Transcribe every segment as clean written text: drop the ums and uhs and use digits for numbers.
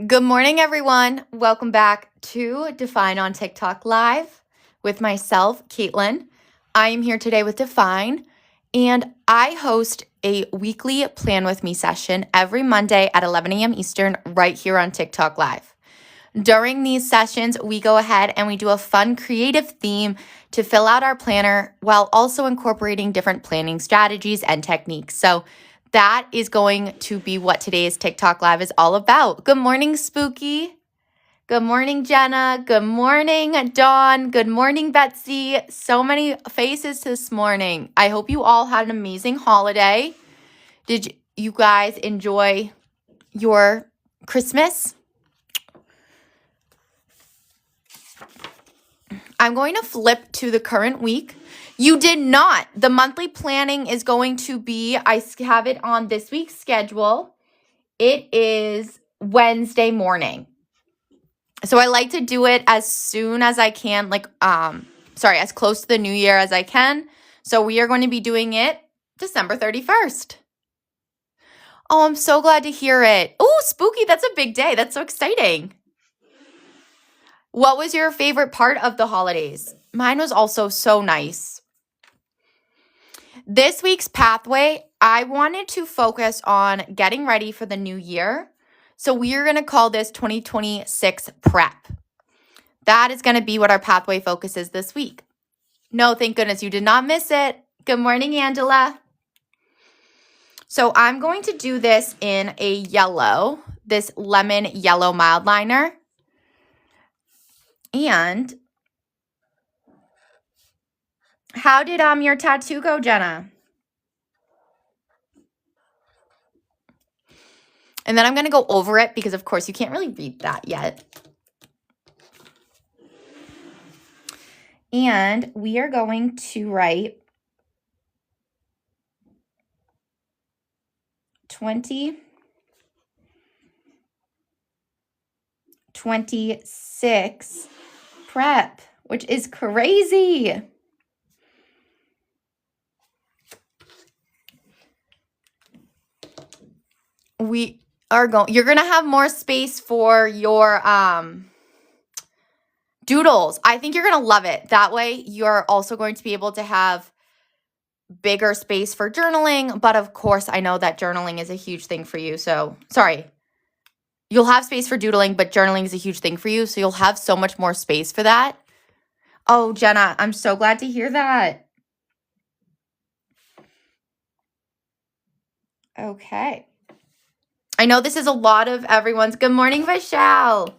Good morning, everyone. Welcome back to Define on TikTok Live with myself, Caitlin. I am here today with Define, and I host a weekly Plan With Me session every Monday at 11 a.m. Eastern right here on TikTok Live. During these sessions, we go ahead and we do a fun creative theme to fill out our planner while also incorporating different planning strategies and techniques. So that is going to be what today's TikTok Live is all about. Good morning, Spooky. Good morning, Jenna. Good morning, Dawn. Good morning, Betsy. So many faces this morning. I hope you all had an amazing holiday. Did you guys enjoy your Christmas? I'm going to flip to the current week. You did not. The monthly planning is going to be, I have it on this week's schedule. It is Wednesday morning. So I like to do it as soon as I can, as close to the new year as I can. So we are going to be doing it December 31st. Oh, I'm so glad to hear it. Oh, spooky. That's a big day. That's so exciting. What was your favorite part of the holidays? Mine was also so nice. This week's pathway, I wanted to focus on getting ready for the new year. So we are going to call this 2026 prep. That is going to be what our pathway focus is this week. No, thank goodness you did not miss it. Good morning, Angela. So I'm going to do this in a yellow, this lemon yellow mild liner. And how did your tattoo go, Jenna? And then I'm going to go over it because, of course, you can't really read that yet. And we are going to write 2026 prep, which is crazy. You're going to have more space for your doodles. I think you're going to love it. That way, you're also going to be able to have bigger space for journaling. But of course, I know that journaling is a huge thing for you. So, sorry. You'll have space for doodling, but journaling is a huge thing for you. So, you'll have so much more space for that. Oh, Jenna, I'm so glad to hear that. Okay. I know this is a lot of everyone's. Good morning, Vishal.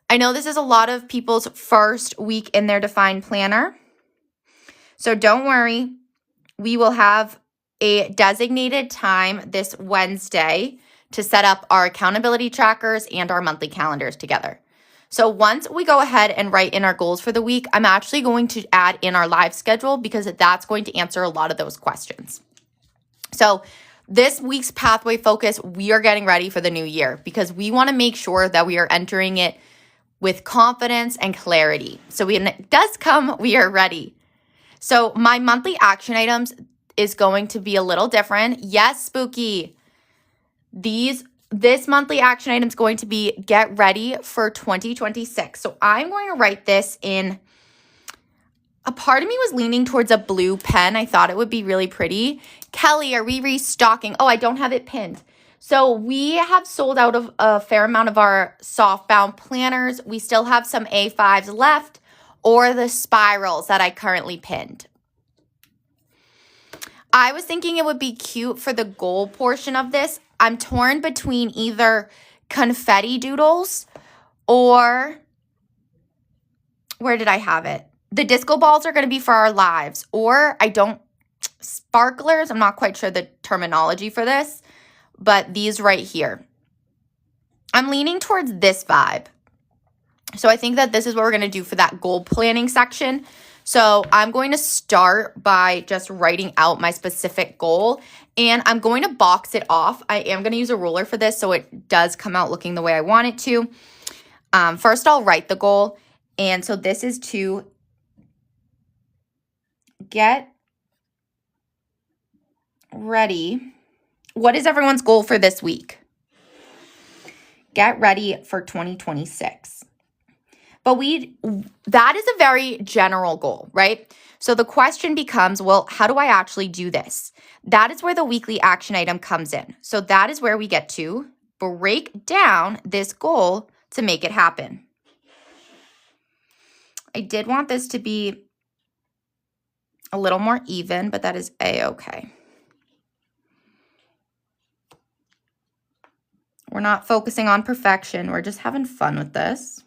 I know this is a lot of people's first week in their defined planner. So don't worry. We will have a designated time this Wednesday to set up our accountability trackers and our monthly calendars together. So once we go ahead and write in our goals for the week, I'm actually going to add in our live schedule because that's going to answer a lot of those questions. So this week's pathway focus, we are getting ready for the new year because we want to make sure that we are entering it with confidence and clarity. So when it does come, we are ready. So my monthly action items is going to be a little different. Yes, Spooky. This monthly action item is going to be get ready for 2026. So I'm going to write this in, a part of me was leaning towards a blue pen. I thought it would be really pretty. Kelly, are we restocking? Oh, I don't have it pinned. So we have sold out of a fair amount of our softbound planners. We still have some A5s left or the spirals that I currently pinned. I was thinking it would be cute for the goal portion of this. I'm torn between either confetti doodles or, where did I have it? The disco balls are going to be for our lives, or sparklers. I'm not quite sure the terminology for this, but these right here. I'm leaning towards this vibe. So I think that this is what we're going to do for that goal planning section. So I'm going to start by just writing out my specific goal, and I'm going to box it off. I am going to use a ruler for this so it does come out looking the way I want it to. First, I'll write the goal. And so this is to get ready. What is everyone's goal for this week? get ready for 2026. But that is a very general goal, right? So the question becomes, well, how do I actually do this? That is where the weekly action item comes in. So that is where we get to break down this goal to make it happen. I did want this to be a little more even, but that is a-okay. We're not focusing on perfection. We're just having fun with this.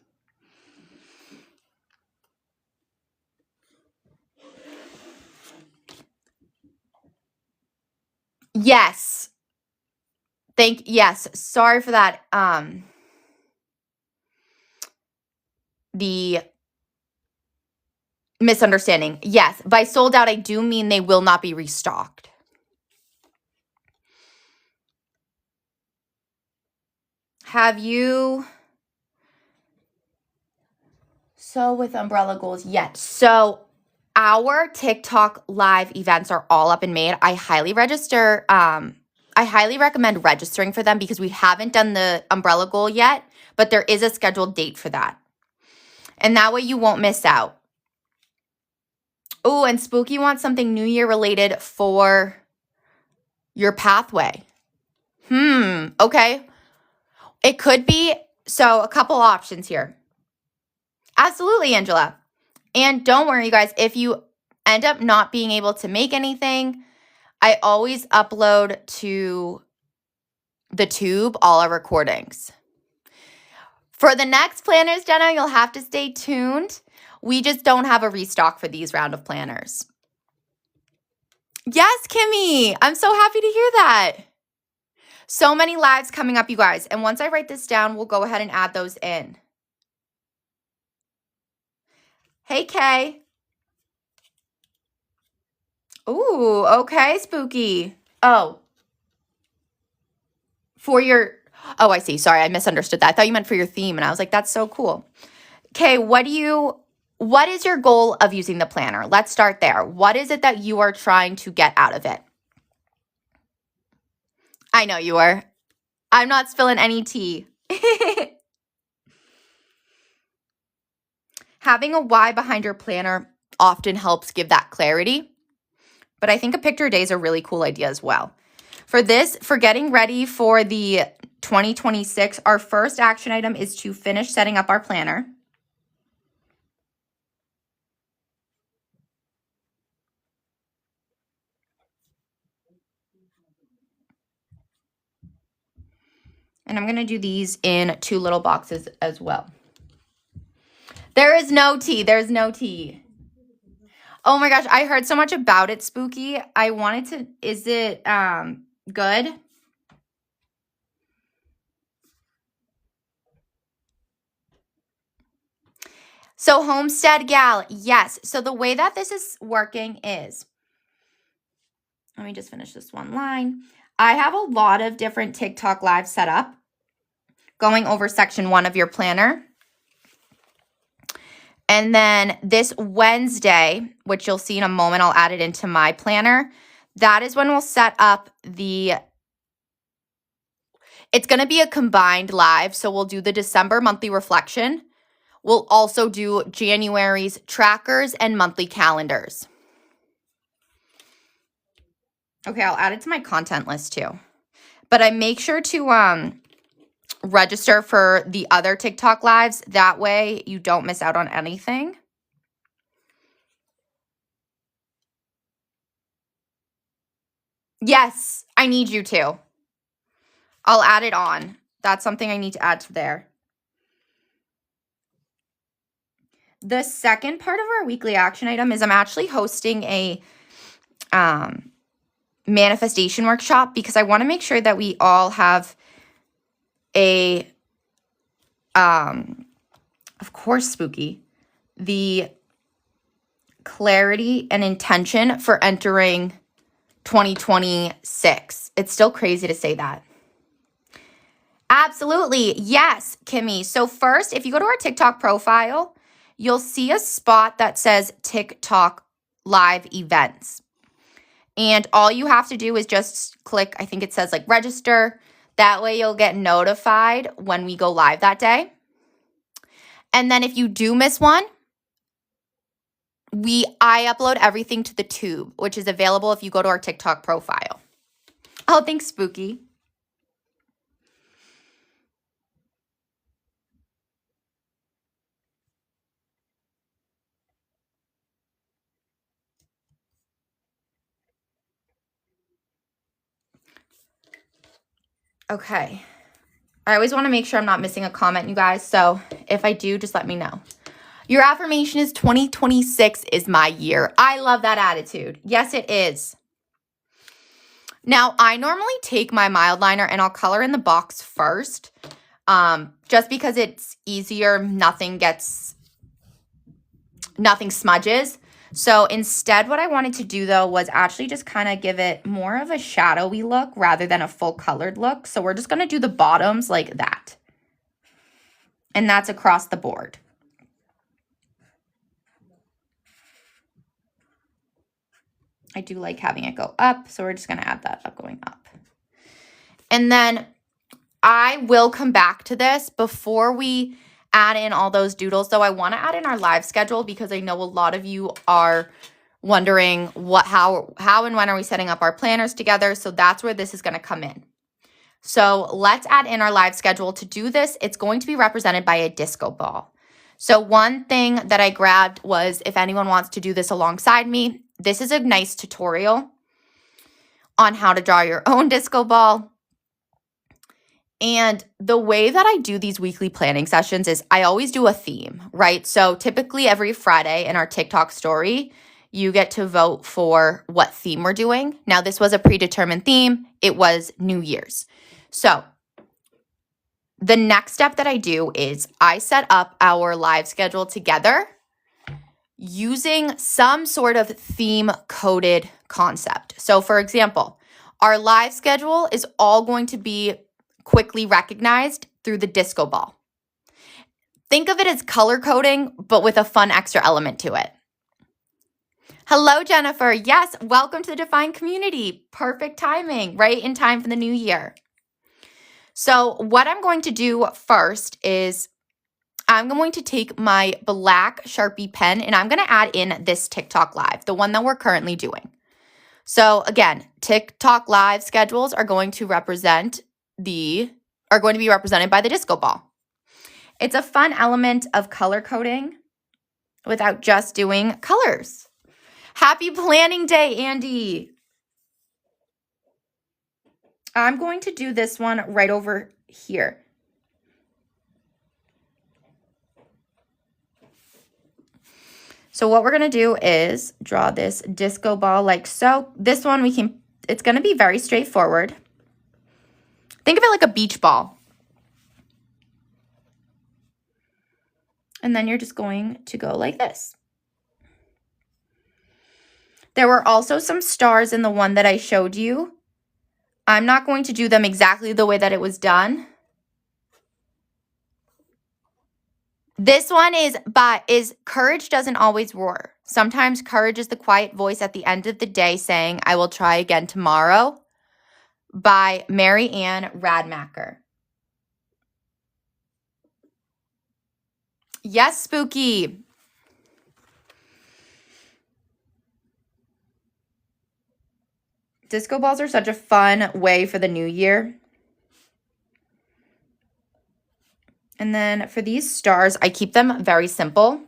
Yes. Yes. Sorry for that. The misunderstanding. Yes. By sold out, I do mean they will not be restocked. Have you? So with umbrella goals, yes. So our TikTok live events are all up and made. I highly recommend registering for them because we haven't done the umbrella goal yet, but there is a scheduled date for that. And that way you won't miss out. Oh, and Spooky wants something New Year related for your pathway. Okay. It could be, so a couple options here. Absolutely, Angela. And don't worry, you guys, if you end up not being able to make anything, I always upload to the tube all our recordings. For the next planners, Jenna, you'll have to stay tuned. We just don't have a restock for these round of planners. Yes, Kimmy. I'm so happy to hear that. So many lives coming up, you guys. And once I write this down, we'll go ahead and add those in. Hey, Kay. Ooh, okay, Spooky. Oh. Oh, I see. Sorry, I misunderstood that. I thought you meant for your theme, and I was like, that's so cool. Okay, what is your goal of using the planner? Let's start there. What is it that you are trying to get out of it? I know you are. I'm not spilling any tea. Having a why behind your planner often helps give that clarity, but I think a picture day is a really cool idea as well. For getting ready for the 2026, our first action item is to finish setting up our planner. And I'm going to do these in 2 little boxes as well. There is no tea. There's no tea. Oh my gosh, I heard so much about it, Spooky. I wanted to, is it good? So Homestead Gal, yes. So the way that this is working is, let me just finish this one line. I have a lot of different TikTok lives set up, going over section 1 of your planner. And then this Wednesday, which you'll see in a moment, I'll add it into my planner. That is when we'll set up it's going to be a combined live. So we'll do the December monthly reflection. We'll also do January's trackers and monthly calendars. Okay, I'll add it to my content list too. But I make sure to register for the other TikTok lives. That way you don't miss out on anything. Yes, I need you to. I'll add it on. That's something I need to add to there. The second part of our weekly action item is I'm actually hosting a manifestation workshop because I want to make sure that we all have a, of course, Spooky, the clarity and intention for entering 2026. It's still crazy to say that. Absolutely. Yes, Kimmy. So first, if you go to our TikTok profile, you'll see a spot that says TikTok live events. And all you have to do is just click, I think it says like register. That way you'll get notified when we go live that day. And then if you do miss one, I upload everything to the tube, which is available if you go to our TikTok profile. Oh, thanks, Spooky. Okay. I always want to make sure I'm not missing a comment, you guys. So if I do, just let me know. Your affirmation is 2026 is my year. I love that attitude. Yes, it is. Now, I normally take my mild liner and I'll color in the box first, just because it's easier. Nothing smudges. So instead, what I wanted to do, though, was actually just kind of give it more of a shadowy look rather than a full colored look. So we're just going to do the bottoms like that. And that's across the board. I do like having it go up, so we're just going to add that up going up. And then I will come back to this before we add in all those doodles, though I want to add in our live schedule because I know a lot of you are wondering how and when are we setting up our planners together. So that's where this is going to come in. So let's add in our live schedule. To do this, it's going to be represented by a disco ball. So one thing that I grabbed was, if anyone wants to do this alongside me, this is a nice tutorial on how to draw your own disco ball. And the way that I do these weekly planning sessions is I always do a theme, right? So typically every Friday in our TikTok story, you get to vote for what theme we're doing. Now, this was a predetermined theme. It was New Year's. So the next step that I do is I set up our live schedule together using some sort of theme coded concept. So for example, our live schedule is all going to be quickly recognized through the disco ball. Think of it as color coding, but with a fun extra element to it. Hello, Jennifer. Yes, welcome to the Define community. Perfect timing, right in time for the new year. So what I'm going to do first is I'm going to take my black Sharpie pen and I'm going to add in this TikTok live, the one that we're currently doing. So again, TikTok live schedules are going to be represented by the disco ball. It's a fun element of color coding without just doing colors. Happy planning day, Andy. I'm going to do this one right over here. So what we're going to do is draw this disco ball like so. This one it's going to be very straightforward. Think of it like a beach ball. And then you're just going to go like this. There were also some stars in the one that I showed you. I'm not going to do them exactly the way that it was done. This one is Courage Doesn't Always Roar. Sometimes courage is the quiet voice at the end of the day saying, I will try again tomorrow, by Mary Ann Radmacher. Yes, Spooky. Disco balls are such a fun way for the new year. And then for these stars, I keep them very simple.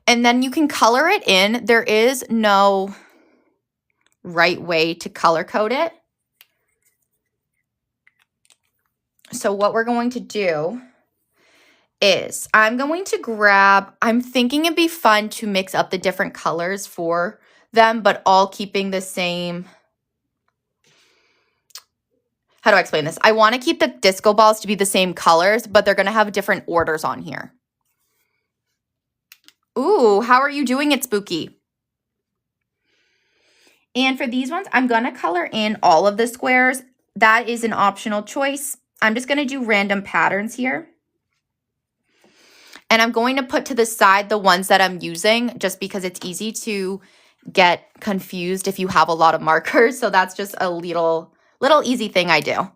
And then you can color it in. There is no right way to color code it. So what we're going to do is I'm thinking it'd be fun to mix up the different colors for them, but all keeping the same. How do I explain this? I want to keep the disco balls to be the same colors, but they're going to have different orders on here. Ooh, how are you doing it, Spooky? And for these ones, I'm going to color in all of the squares. That is an optional choice. I'm just going to do random patterns here. And I'm going to put to the side the ones that I'm using just because it's easy to get confused if you have a lot of markers. So that's just a little easy thing I do.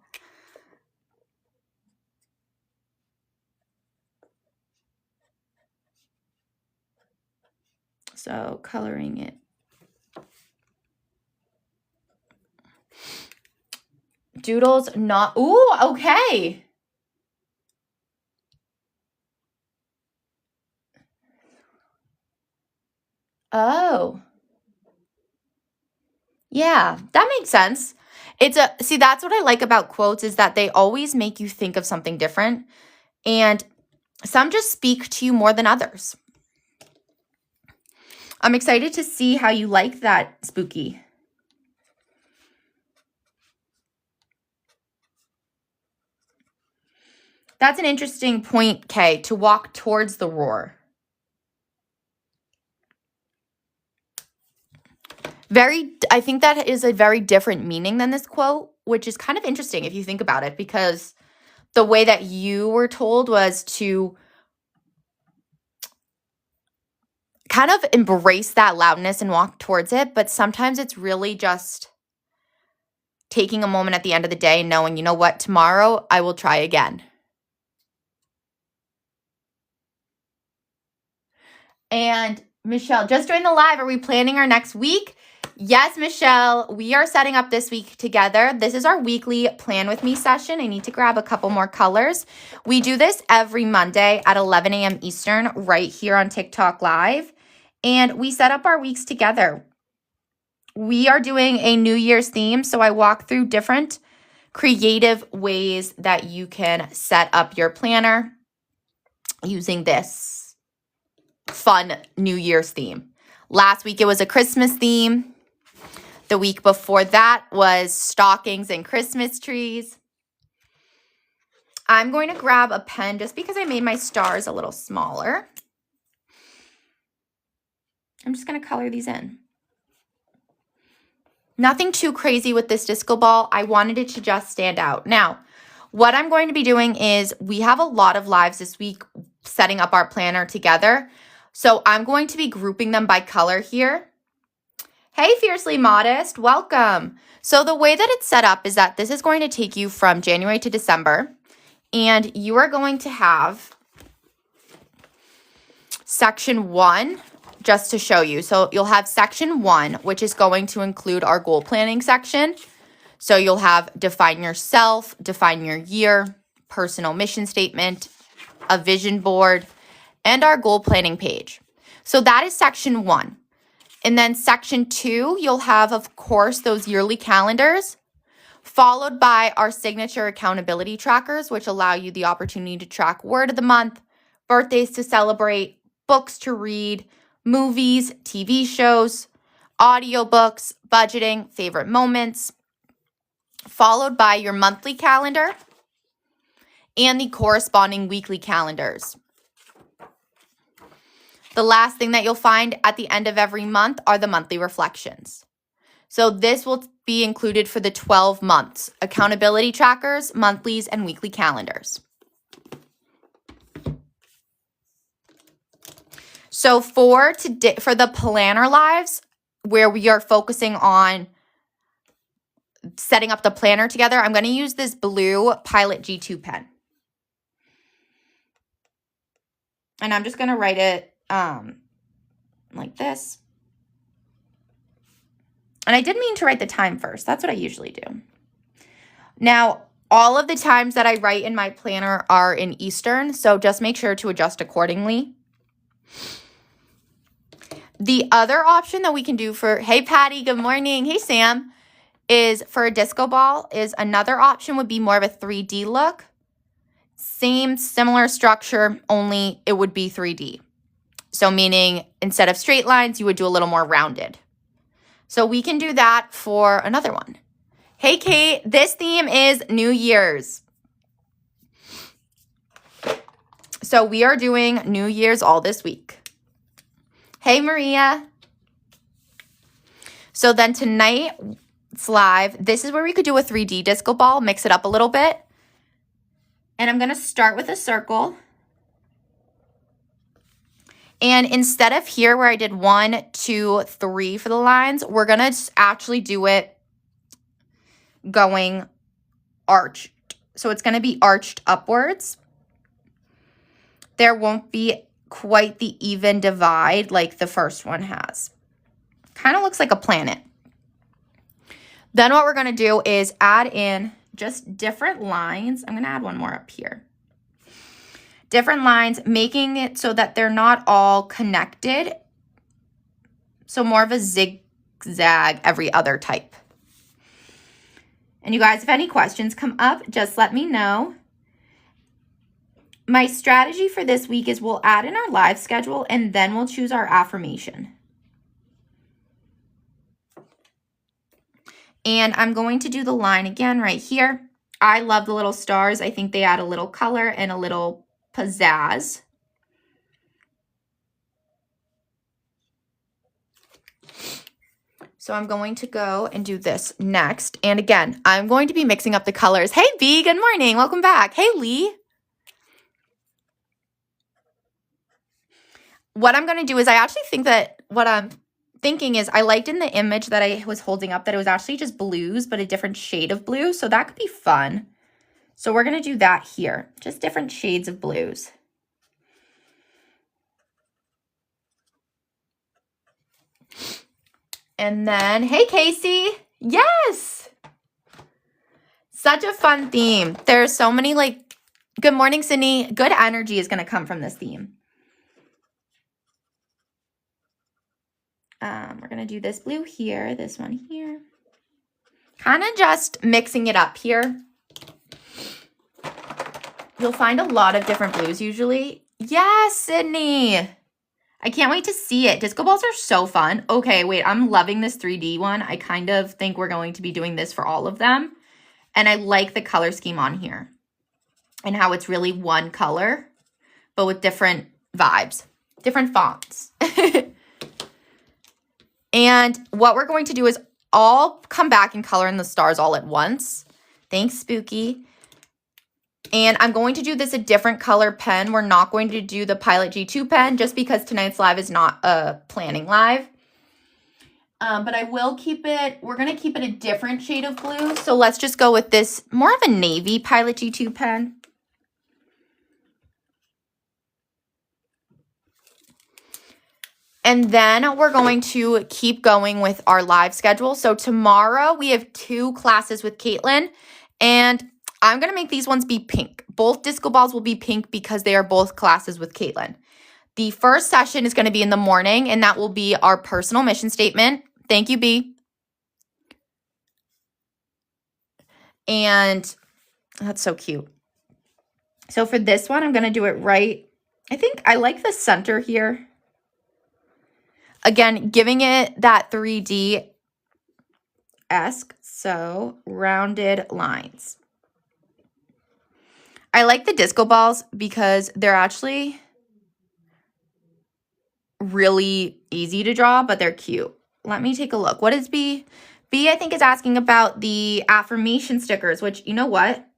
So coloring it. Doodles not, ooh, okay. Oh. Yeah, that makes sense. See, that's what I like about quotes is that they always make you think of something different. And some just speak to you more than others. I'm excited to see how you like that, Spooky. That's an interesting point, Kay, to walk towards the roar. I think that is a very different meaning than this quote, which is kind of interesting if you think about it, because the way that you were told was to kind of embrace that loudness and walk towards it. But sometimes it's really just taking a moment at the end of the day and knowing, you know what, tomorrow I will try again. And Michelle, just joined the live. Are we planning our next week? Yes, Michelle, we are setting up this week together. This is our weekly Plan With Me session. I need to grab a couple more colors. We do this every Monday at 11 a.m. Eastern right here on TikTok Live. And we set up our weeks together. We are doing a New Year's theme, so I walk through different creative ways that you can set up your planner using this fun New Year's theme. Last week it was a Christmas theme. The week before that was stockings and Christmas trees. I'm going to grab a pen just because I made my stars a little smaller. I'm just going to color these in. Nothing too crazy with this disco ball. I wanted it to just stand out. Now, what I'm going to be doing is we have a lot of lives this week setting up our planner together. So I'm going to be grouping them by color here. Hey, Fiercely Modest, welcome. So the way that it's set up is that this is going to take you from January to December, and you are going to have section 1 just to show you. So you'll have section 1, which is going to include our goal planning section. So you'll have define yourself, define your year, personal mission statement, a vision board, and our goal planning page. So that is section 1. And then section 2, you'll have, of course, those yearly calendars, followed by our signature accountability trackers, which allow you the opportunity to track word of the month, birthdays to celebrate, books to read, movies, TV shows, audiobooks, budgeting, favorite moments, followed by your monthly calendar and the corresponding weekly calendars. The last thing that you'll find at the end of every month are the monthly reflections. So this will be included for the 12 months, accountability trackers, monthlies, and weekly calendars. So for today, for the planner lives, where we are focusing on setting up the planner together, I'm going to use this blue Pilot G2 pen. And I'm just going to write it like this. And I did mean to write the time first. That's what I usually do. Now, all of the times that I write in my planner are in Eastern, so just make sure to adjust accordingly. The other option that we can do for, hey Patty, good morning, hey Sam, is for a disco ball is another option would be more of a 3D look. Same, similar structure, only it would be 3D. So meaning instead of straight lines, you would do a little more rounded. So we can do that for another one. Hey, Kate, this theme is New Year's. So we are doing New Year's all this week. Hey, Maria. So then tonight's live, this is where we could do a 3D disco ball, mix it up a little bit. And I'm going to start with a circle. And instead of here where I did 1, 2, 3 for the lines, we're going to actually do it going arched. So it's going to be arched upwards. There won't be quite the even divide like the first one has. Kind of looks like a planet. Then what we're going to do is add in just different lines. I'm going to add one more up here. Different lines, making it so that they're not all connected. So more of a zigzag every other type. And you guys, if any questions come up, just let me know. My strategy for this week is we'll add in our live schedule and then we'll choose our affirmation. And I'm going to do the line again right here. I love the little stars. I think they add a little color and a little pizzazz. So I'm going to go and do this next. And again, I'm going to be mixing up the colors. Hey, B, good morning. Welcome back. Hey, Lee. What I'm going to do is I actually think that what I'm thinking is I liked in the image that I was holding up that it was actually just blues, but a different shade of blue. So that could be fun. So we're going to do that here. Just different shades of blues. And then, hey, Casey. Yes. Such a fun theme. There's so many like, good morning, Sydney. Good energy is going to come from this theme. We're going to do this blue here, this one here. Kind of just mixing it up here. You'll find a lot of different blues usually. Yes, Sydney. I can't wait to see it. Disco balls are so fun. Okay, wait, I'm loving this 3D one. I kind of think we're going to be doing this for all of them. And I like the color scheme on here and how it's really one color, but with different vibes, different fonts. And what we're going to do is all come back and color in the stars all at once. Thanks, Spooky. And I'm going to do this a different color pen. We're not going to do the Pilot G2 pen just because tonight's live is not a planning live. But I will keep it, we're going to keep it a different shade of blue. So let's just go with this more of a navy Pilot G2 pen. And then we're going to keep going with our live schedule. So tomorrow we have 2 classes with Caitlin, and I'm going to make these ones be pink. Both disco balls will be pink because they are both classes with Caitlin. The first session is going to be in the morning, and that will be our personal mission statement. Thank you, B. And that's so cute. So for this one, I'm going to do it right. I think I like the center here. Again, giving it that 3D-esque, so rounded lines. I like the disco balls because they're actually really easy to draw, but they're cute. Let me take a look. What is B? B, I think, is asking about the affirmation stickers, which, you know what?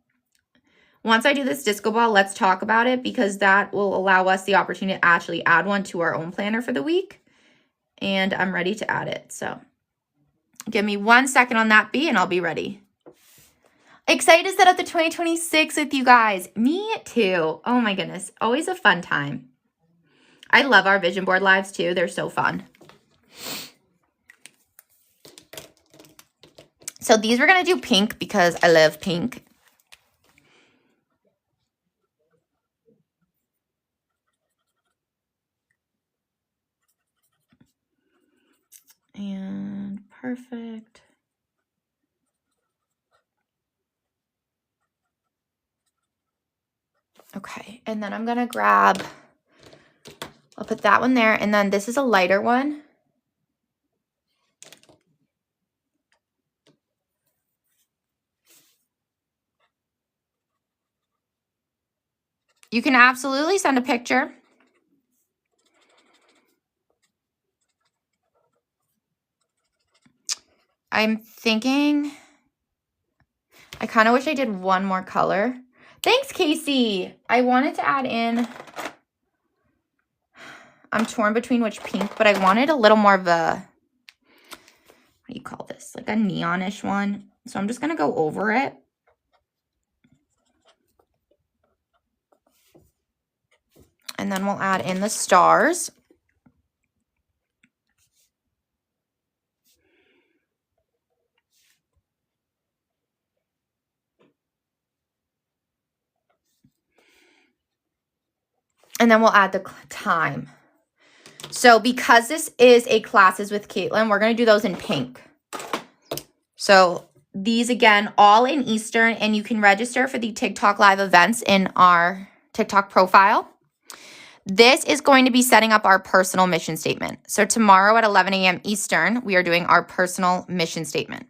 Once I do this disco ball, let's talk about it because that will allow us the opportunity to actually add one to our own planner for the week. And I'm ready to add it. So give me 1 second on that, B, and I'll be ready. Excited to set up the 2026 with you guys. Me too. Oh my goodness. Always a fun time. I love our vision board lives too. They're so fun. So these we're going to do pink because I love pink. And perfect. Okay, and then I'm going to grab, I'll put that one there, and then this is a lighter one. You can absolutely send a picture. I'm thinking, I kind of wish I did one more color. Thanks, Casey. I wanted to add in, I'm torn between which pink, but I wanted a little more of a, what do you call this? Like a neonish one. So I'm just going to go over it. And then we'll add in the stars. And then we'll add the time. So because this is a Classes with Caitlin, we're going to do those in pink. So these, again, all in Eastern, and you can register for the TikTok live events in our TikTok profile. This is going to be setting up our personal mission statement. So tomorrow at 11 a.m. Eastern, we are doing our personal mission statement.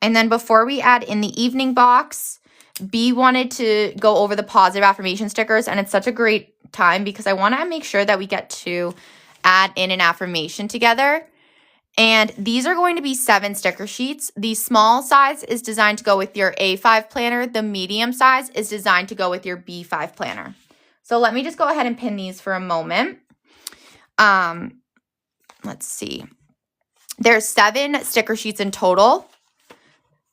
And then before we add in the evening box, B wanted to go over the positive affirmation stickers, and it's such a great time because I want to make sure that we get to add in an affirmation together. And these are going to be 7 sticker sheets. The small size is designed to go with your A5 planner. The medium size is designed to go with your B5 planner. So let me just go ahead and pin these for a moment. Let's see. There's 7 sticker sheets in total.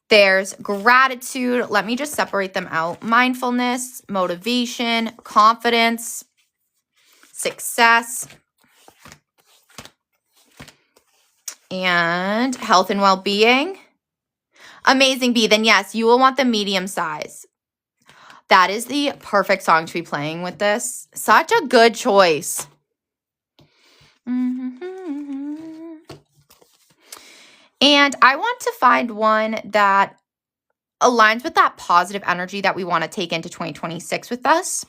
There's gratitude. Let me just separate them out. Mindfulness, motivation, confidence, success, and health and well-being. Amazing, B. Then yes, you will want the medium size. That is the perfect song to be playing with this. Such a good choice. And I want to find one that aligns with that positive energy that we want to take into 2026 with us.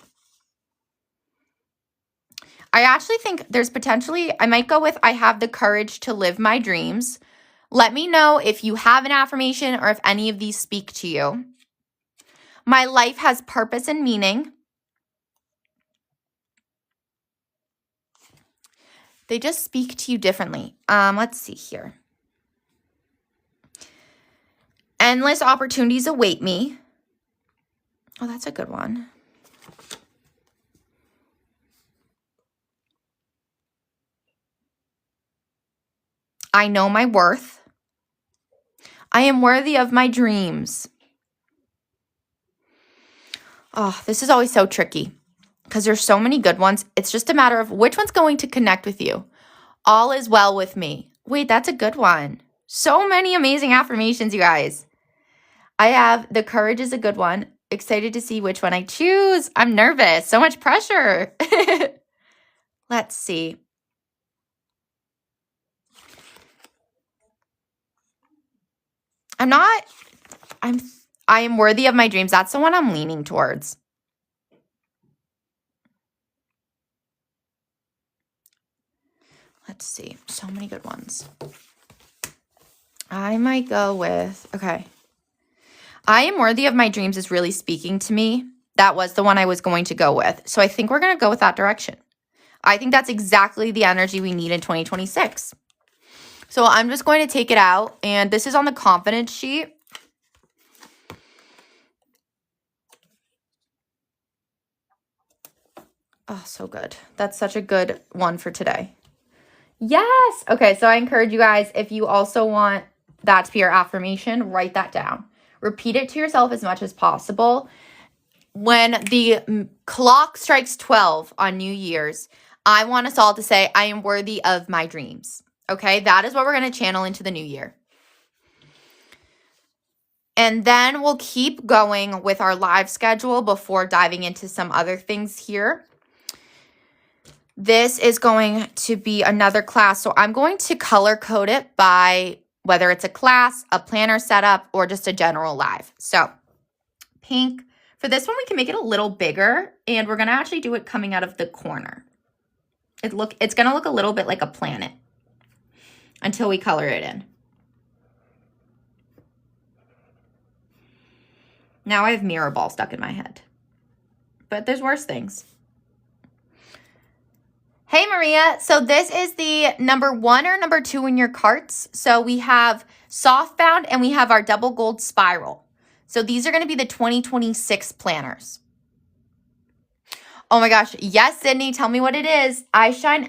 I actually think there's potentially, I might go with, I have the courage to live my dreams. Let me know if you have an affirmation or if any of these speak to you. My life has purpose and meaning. They just speak to you differently. Let's see here. Endless opportunities await me. Oh, that's a good one. I know my worth. I am worthy of my dreams. Oh, this is always so tricky because there's so many good ones. It's just a matter of which one's going to connect with you. All is well with me. Wait, that's a good one. So many amazing affirmations, you guys. I have the courage is a good one. Excited to see which one I choose. I'm nervous. So much pressure. Let's see. I am worthy of my dreams. That's the one I'm leaning towards. Let's see. So many good ones. I might go with, okay. I am worthy of my dreams is really speaking to me. That was the one I was going to go with. So I think we're going to go with that direction. I think that's exactly the energy we need in 2026. So I'm just going to take it out. And this is on the confidence sheet. Oh, so good. That's such a good one for today. Yes. Okay, so I encourage you guys, if you also want that to be your affirmation, write that down. Repeat it to yourself as much as possible. When the clock strikes 12 on New Year's, I want us all to say, I am worthy of my dreams. Okay, that is what we're going to channel into the new year. And then we'll keep going with our live schedule before diving into some other things here. This is going to be another class. So I'm going to color code it by whether it's a class, a planner setup, or just a general live. So pink. For this one, we can make it a little bigger, and we're going to actually do it coming out of the corner. It's going to look a little bit like a planet until we color it in. Now I have mirror ball stuck in my head, but there's worse things. Hey, Maria. So this is the number 1 or number 2 in your carts. So we have softbound and we have our double gold spiral. So these are going to be the 2026 planners. Oh my gosh. Yes, Sydney, tell me what it is. I shine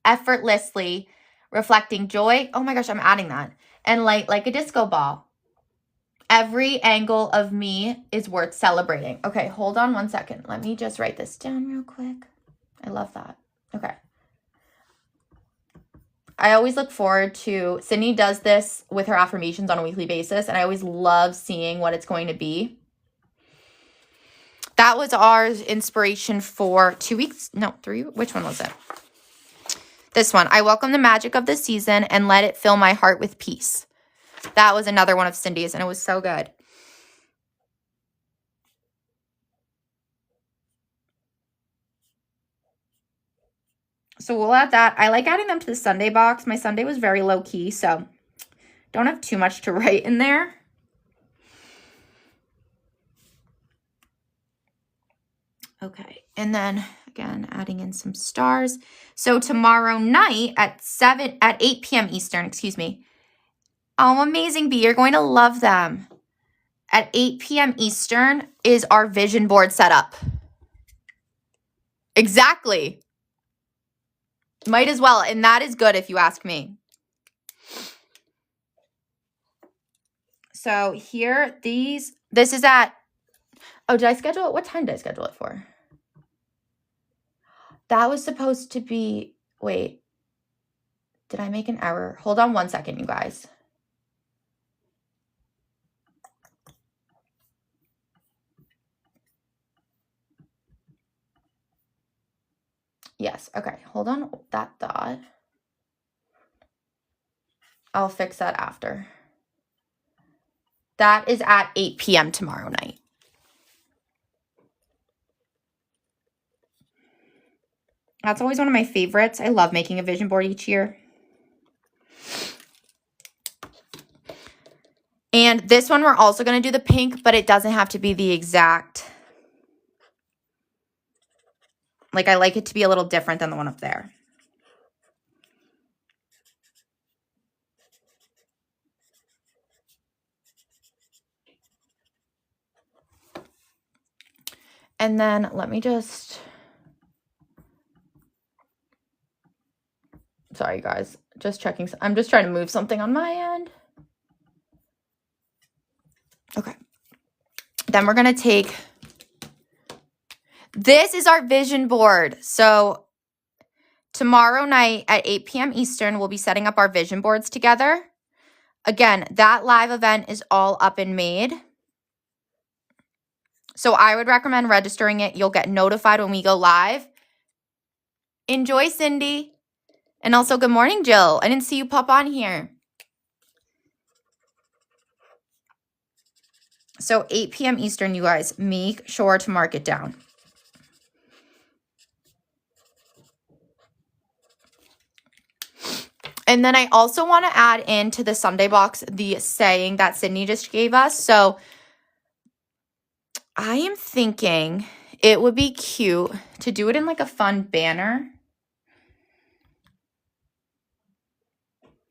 effortlessly, reflecting joy. Oh my gosh, I'm adding that. And light like a disco ball. Every angle of me is worth celebrating. Okay, hold on one second. Let me just write this down real quick. I love that. Okay. I always look forward to, Sydney does this with her affirmations on a weekly basis, and I always love seeing what it's going to be. That was our inspiration for 2 weeks. No, 3. Which one was it? This one. I welcome the magic of the season and let it fill my heart with peace. That was another one of Cindy's, and it was so good. So we'll add that. I like adding them to the Sunday box. My Sunday was very low key, so don't have too much to write in there. Okay, and then again, adding in some stars. So tomorrow night at 8 p.m. Eastern, excuse me. Oh, amazing, B. You're going to love them. At 8 p.m. Eastern is our vision board set up. Exactly. Might as well, and that is good if you ask me. So here, this is at, oh, did I schedule it? What time did I schedule it for? That was supposed to be, wait, did I make an error? Hold on one second, you guys. Yes, okay, hold on that dot. I'll fix that after. That is at 8 p.m. tomorrow night. That's always one of my favorites. I love making a vision board each year. And this one, we're also going to do the pink, but it doesn't have to be the exact. Like, I like it to be a little different than the one up there. And then let me just, sorry guys, just checking. I'm just trying to move something on my end. Okay. Then we're going to take, this is our vision board. So tomorrow night at 8 p.m. Eastern, we'll be setting up our vision boards together. Again, that live event is all up and made. So I would recommend registering it. You'll get notified when we go live. Enjoy, Cindy. And also, good morning, Jill. I didn't see you pop on here. So 8 p.m. Eastern, you guys, make sure to mark it down. And then I also want to add into the Sunday box the saying that Sydney just gave us. So I am thinking it would be cute to do it in like a fun banner.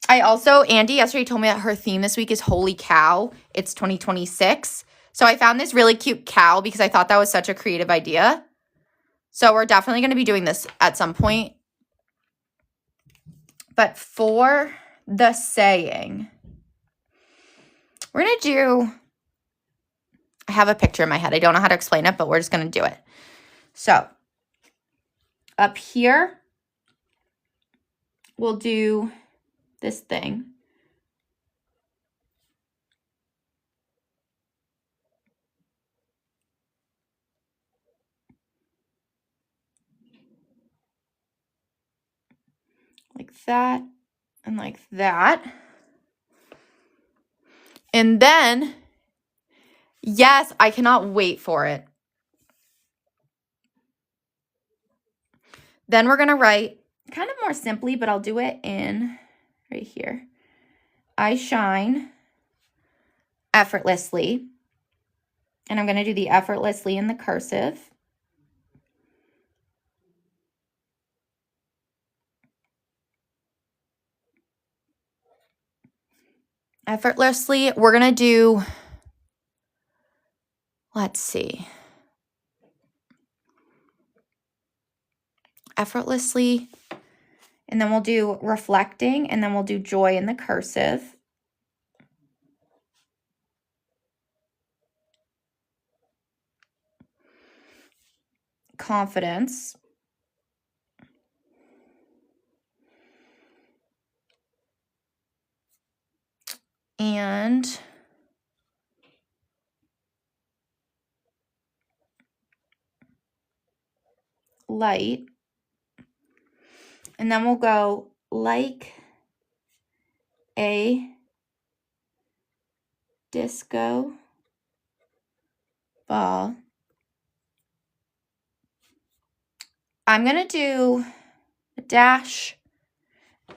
I also, Andy yesterday told me that her theme this week is Holy Cow. It's 2026. So I found this really cute cow because I thought that was such a creative idea. So we're definitely going to be doing this at some point. But for the saying, we're going to do, I have a picture in my head. I don't know how to explain it, but we're just going to do it. So up here, we'll do this thing. Like that and like that. And then, yes, I cannot wait for it. Then we're going to write kind of more simply, but I'll do it in right here. I shine effortlessly. And I'm going to do the effortlessly in the cursive. Effortlessly, we're going to do, let's see. effortlessly. And then we'll do reflecting, and then we'll do joy in the cursive. Confidence. And light. And then we'll go like a disco ball. I'm going to do a dash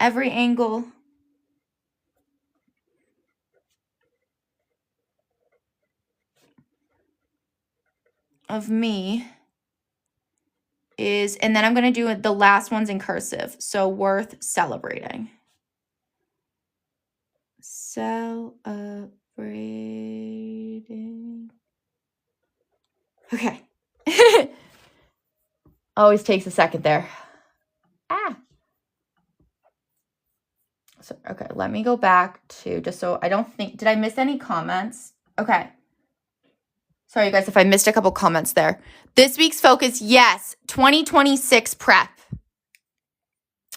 every angle of me is, and then I'm going to do the last ones in cursive. So worth celebrating. Celebrating. Okay. Always takes a second there. So, okay, let me go back to, just so I don't think, did I miss any comments? Okay. Sorry, you guys, if I missed a couple comments there. This week's focus, yes, 2026 prep.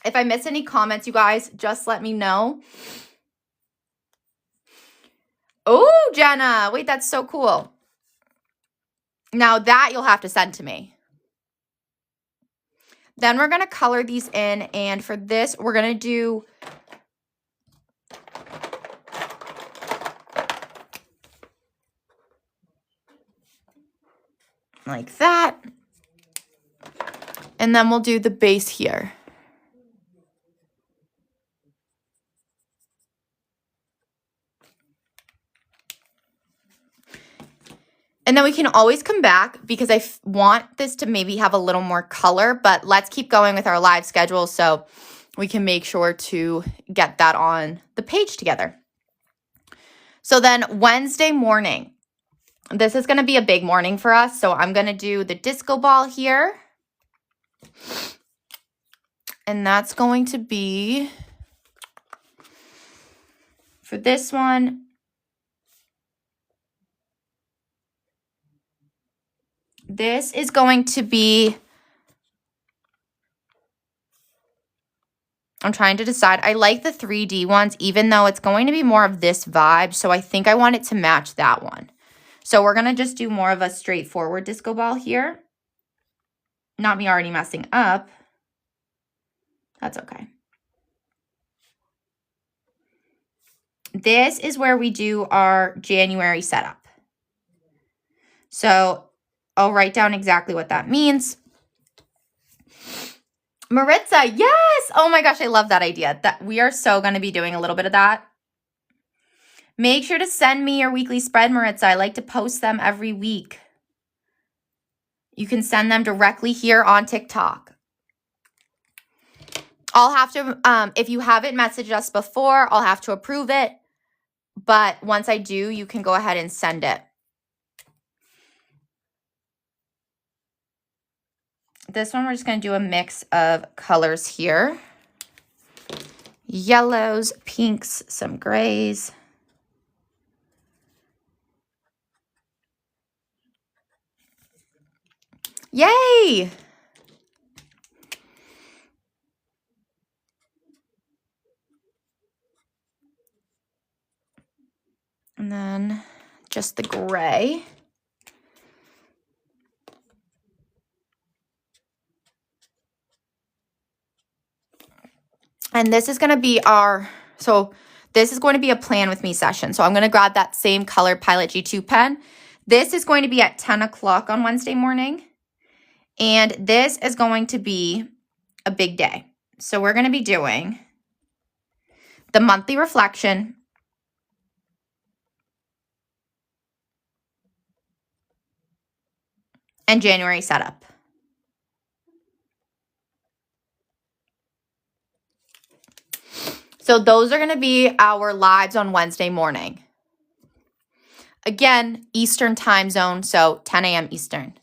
If I missed any comments, you guys, just let me know. Oh, Jenna. Wait, that's so cool. Now that you'll have to send to me. Then we're going to color these in. And for this, we're going to do like that. And then we'll do the base here. And then we can always come back because I want this to maybe have a little more color, but let's keep going with our live schedule so we can make sure to get that on the page together. So then Wednesday morning, this is going to be a big morning for us. So I'm going to do the disco ball here. And that's going to be, for this one, this is going to be, I'm trying to decide. I like the 3D ones, even though it's going to be more of this vibe. So I think I want it to match that one. So we're going to just do more of a straightforward disco ball here. Not me already messing up. That's okay. This is where we do our January setup. So I'll write down exactly what that means. Maritza, yes! Oh my gosh, I love that idea. That we are so going to be doing a little bit of that. Make sure to send me your weekly spread, Maritza. I like to post them every week. You can send them directly here on TikTok. I'll have to, if you haven't messaged us before, I'll have to approve it. But once I do, you can go ahead and send it. This one, we're just going to do a mix of colors here. Yellows, pinks, some grays. Yay! And then just the gray. And this is going to be our, so this is going to be a plan with me session. So I'm going to grab that same color Pilot G2 pen. This is going to be at 10 o'clock on Wednesday morning. And this is going to be a big day. So we're going to be doing the monthly reflection, and January setup. So those are going to be our lives on Wednesday morning. Again, Eastern time zone, so 10 a.m. Eastern.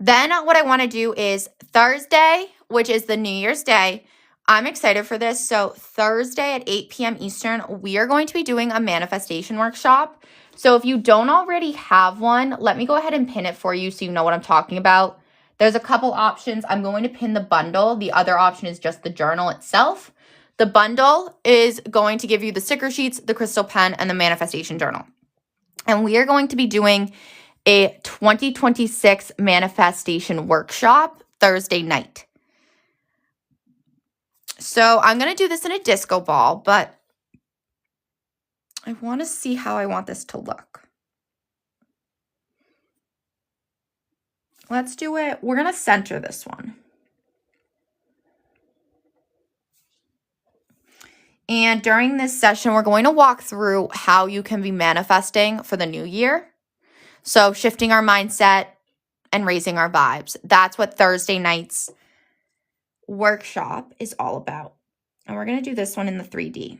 Then what I want to do is Thursday, which is the New Year's Day. I'm excited for this. So Thursday at 8 p.m. Eastern, we are going to be doing a manifestation workshop. So if you don't already have one, let me go ahead and pin it for you so you know what I'm talking about. There's a couple options. I'm going to pin the bundle. The other option is just the journal itself. The bundle is going to give you the sticker sheets, the crystal pen, and the manifestation journal. And we are going to be doing a 2026 manifestation workshop Thursday night. So I'm going to do this in a disco ball, but I want to see how I want this to look. Let's do it. We're going to center this one. And during this session, we're going to walk through how you can be manifesting for the new year. So shifting our mindset and raising our vibes. That's what Thursday night's workshop is all about. And we're going to do this one in the 3D.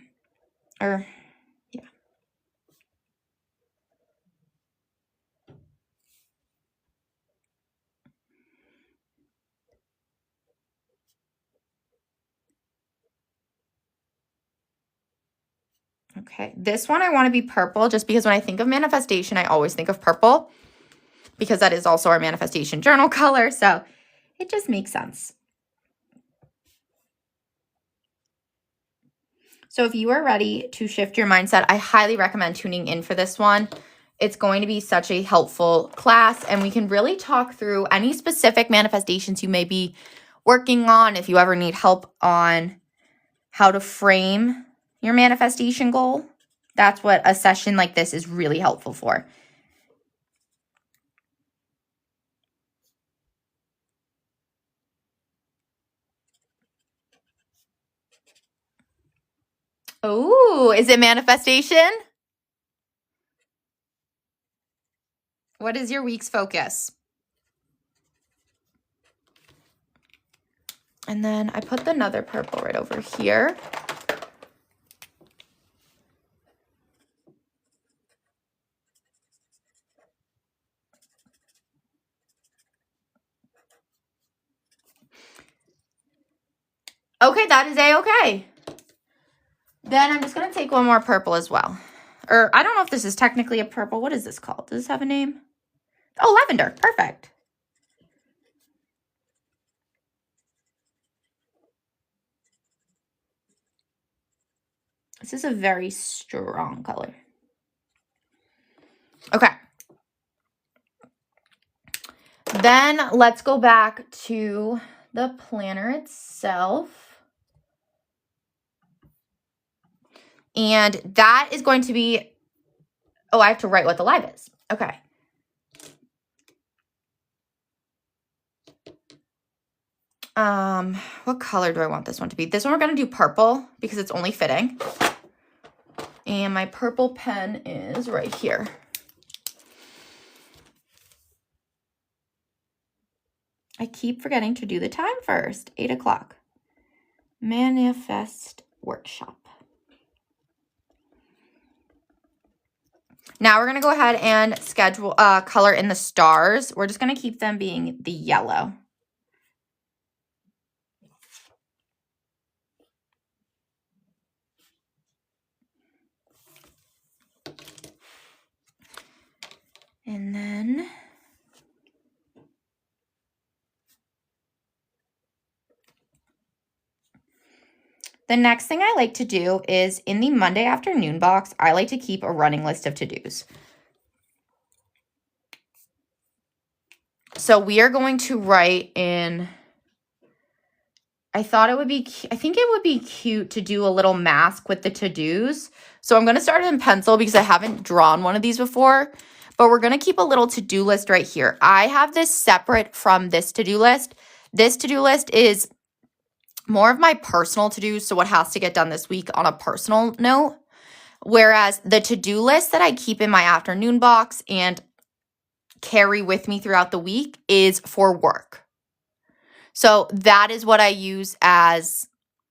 Okay, this one I want to be purple just because when I think of manifestation, I always think of purple because that is also our manifestation journal color. So it just makes sense. So if you are ready to shift your mindset, I highly recommend tuning in for this one. It's going to be such a helpful class, and we can really talk through any specific manifestations you may be working on. If you ever need help on how to frame your manifestation goal, that's what a session like this is really helpful for. Oh, is it manifestation? What is your week's focus? And then I put another purple right over here. Okay, that is A-okay. Then I'm just going to take one more purple as well. Or I don't know if this is technically a purple. What is this called? Does this have a name? Oh, lavender. Perfect. This is a very strong color. Okay. Then let's go back to the planner itself. And that is going to be, oh, I have to write what the live is. Okay. What color do I want this one to be? This one we're going to do purple because it's only fitting. And my purple pen is right here. I keep forgetting to do the time first. 8 o'clock. Manifest workshop. Now we're going to go ahead and schedule color in the stars. We're just going to keep them being the yellow. And then the next thing I like to do is in the Monday afternoon box, I like to keep a running list of to-dos. So we are going to write in, I think it would be cute to do a little mask with the to-dos. So I'm going to start in pencil because I haven't drawn one of these before. But we're going to keep a little to-do list right here. I have this separate from this to-do list. This to-do list is more of my personal to-dos, so what has to get done this week on a personal note. Whereas the to-do list that I keep in my afternoon box and carry with me throughout the week is for work. So that is what I use as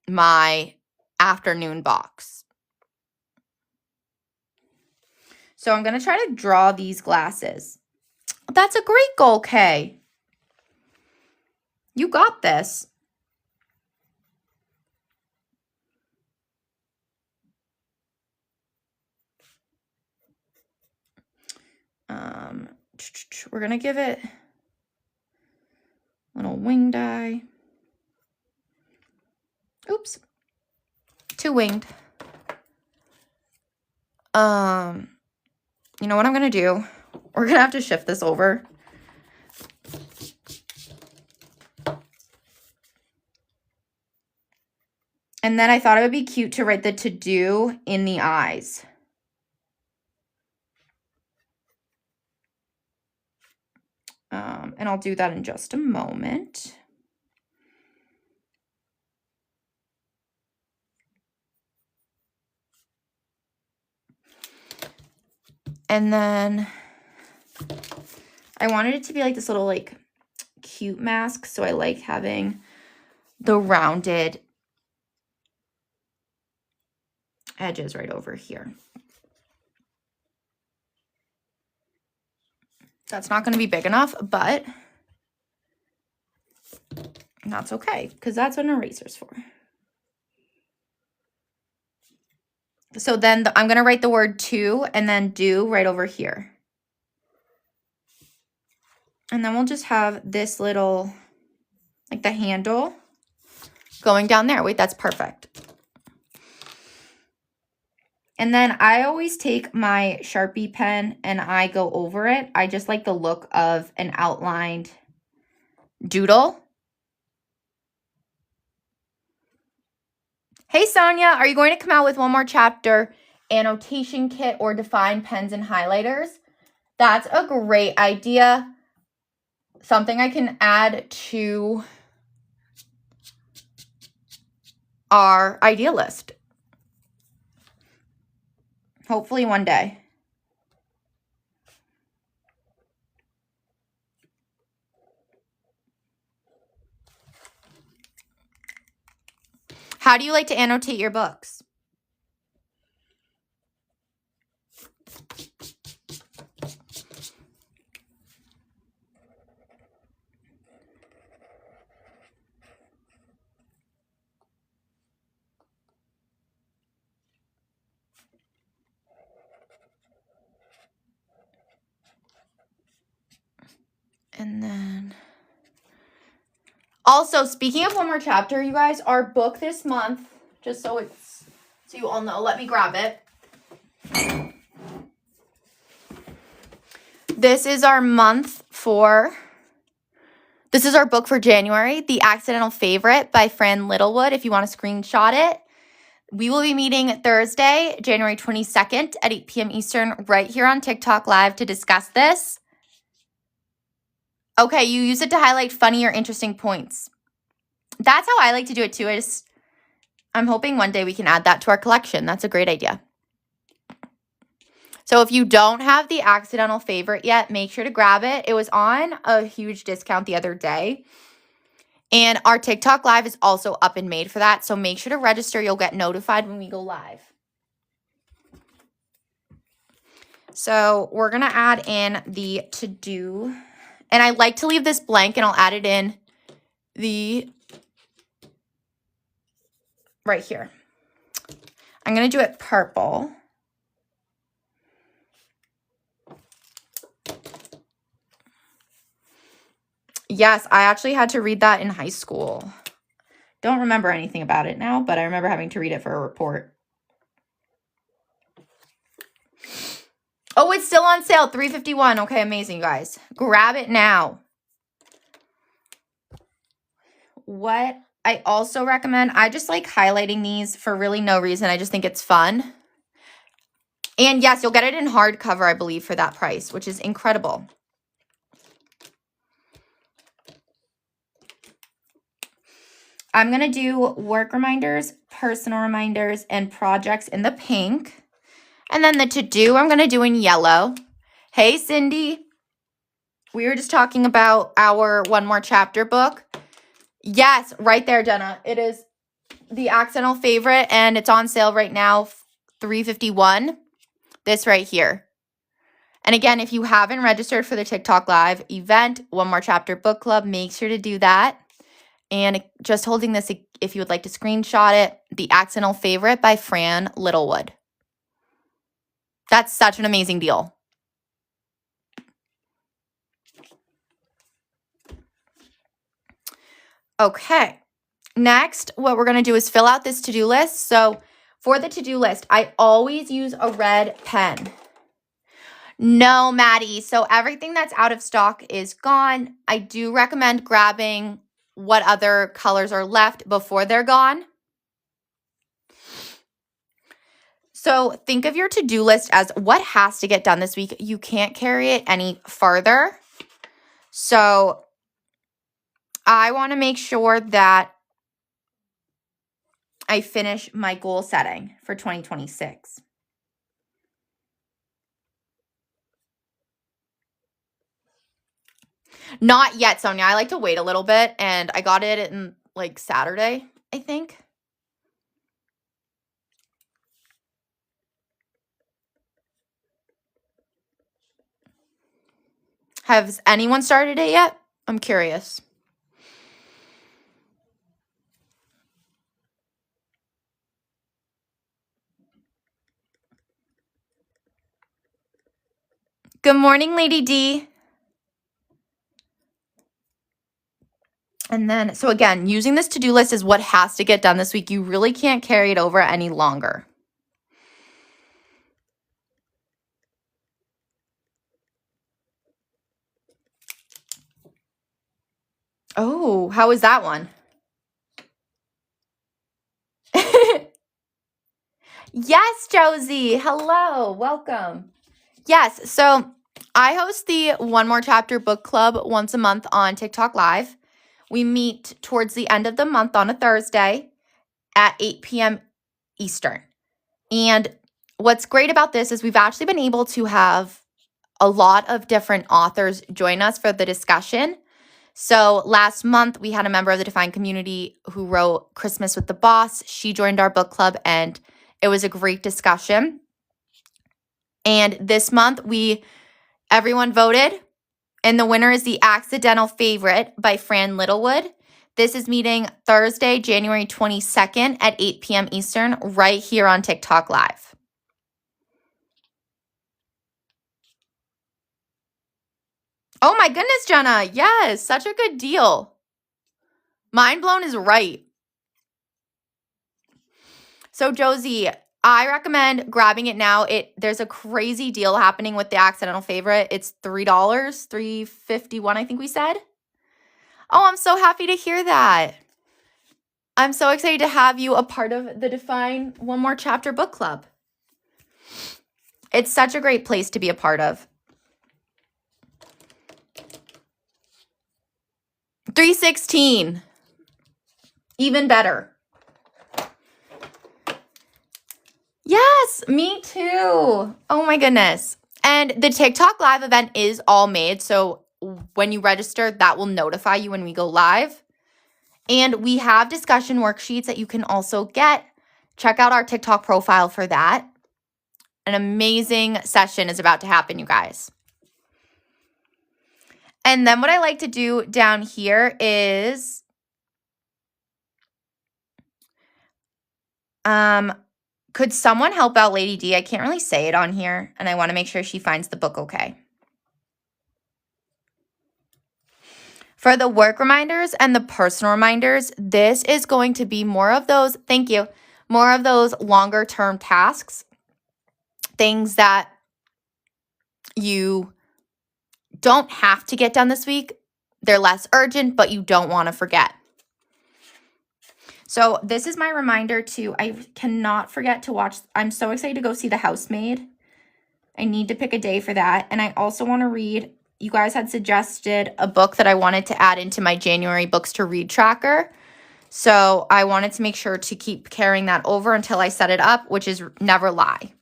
my afternoon box. So I'm going to try to draw these glasses. That's a great goal, Kay. You got this. We're going to give it a little wing die. Oops. 2 winged. You know what I'm going to do? We're going to have to shift this over. And then I thought it would be cute to write the to-do in the eyes. And I'll do that in just a moment. And then I wanted it to be like this little like cute mask. So I like having the rounded edges right over here. That's not going to be big enough, but that's okay because that's what an eraser's for. So then I'm going to write the word to and then do right over here. And then we'll just have this little, like the handle going down there. Wait, that's perfect. And then I always take my Sharpie pen and I go over it. I just like the look of an outlined doodle. Hey, Sonia, are you going to come out with one more chapter annotation kit or define pens and highlighters? That's a great idea. Something I can add to our idea list. Hopefully one day. How do you like to annotate your books? And then also, speaking of one more chapter, you guys, our book this month, just so you all know, let me grab it. This is our book for January, The Accidental Favorite by Fran Littlewood, if you want to screenshot it. We will be meeting Thursday, January 22nd at 8 p.m. Eastern right here on TikTok Live to discuss this. Okay, you use it to highlight funny or interesting points. That's how I like to do it too. I'm hoping one day we can add that to our collection. That's a great idea. So if you don't have the Accidental Favorite yet, make sure to grab it. It was on a huge discount the other day. And our TikTok Live is also up and made for that. So make sure to register. You'll get notified when we go live. So we're going to add in the to-do. And I like to leave this blank and I'll add it in right here. I'm going to do it purple. Yes, I actually had to read that in high school. Don't remember anything about it now, but I remember having to read it for a report. Oh, it's still on sale, $3.51. Okay, amazing, guys. Grab it now. What I also recommend, I just like highlighting these for really no reason. I just think it's fun. And yes, you'll get it in hardcover, I believe, for that price, which is incredible. I'm going to do work reminders, personal reminders, and projects in the pink. And then the to-do I'm going to do in yellow. Hey, Cindy. We were just talking about our One More Chapter book. Yes, right there, Jenna. It is The Accidental Favorite, and it's on sale right now, $3.51. This right here. And again, if you haven't registered for the TikTok Live event, One More Chapter Book Club, make sure to do that. And just holding this, if you would like to screenshot it, The Accidental Favorite by Fran Littlewood. That's such an amazing deal. Okay. Next, what we're going to do is fill out this to-do list. So for the to-do list, I always use a red pen. No, Maddie. So everything that's out of stock is gone. I do recommend grabbing what other colors are left before they're gone. So think of your to-do list as what has to get done this week. You can't carry it any further. So I want to make sure that I finish my goal setting for 2026. Not yet, Sonia. I like to wait a little bit, and I got it in like Saturday, I think. Has anyone started it yet? I'm curious. Good morning, Lady D. And then, so again, using this to-do list is what has to get done this week. You really can't carry it over any longer. Oh, how was that one? Yes, Josie. Hello. Welcome. Yes. So I host the One More Chapter book club once a month on TikTok Live. We meet towards the end of the month on a Thursday at 8 p.m. Eastern. And what's great about this is we've actually been able to have a lot of different authors join us for the discussion. So last month, we had a member of the Define community who wrote Christmas with the Boss. She joined our book club, and it was a great discussion. And this month, everyone voted, and the winner is The Accidental Favorite by Fran Littlewood. This is meeting Thursday, January 22nd at 8 p.m. Eastern, right here on TikTok Live. Oh my goodness, Jenna. Yes, such a good deal. Mind blown is right. So Josie, I recommend grabbing it now. There's a crazy deal happening with The Accidental Favorite. It's $3, $3.51, I think we said. Oh, I'm so happy to hear that. I'm so excited to have you a part of the Define One More Chapter book club. It's such a great place to be a part of. $3.16. Even better. Yes, me too. Oh my goodness. And the TikTok Live event is all made. So when you register, that will notify you when we go live. And we have discussion worksheets that you can also get. Check out our TikTok profile for that. An amazing session is about to happen, you guys. And then what I like to do down here is could someone help out Lady D? I can't really say it on here, and I want to make sure she finds the book okay. For the work reminders and the personal reminders, this is going to be more of those, thank you, more of those longer term tasks, things that you don't have to get done this week. They're less urgent, but you don't want to forget. So this is my reminder I cannot forget to watch. I'm so excited to go see The Housemaid. I need to pick a day for that. And I also want to read, you guys had suggested a book that I wanted to add into my January books to read tracker. So I wanted to make sure to keep carrying that over until I set it up, which is Never Lie.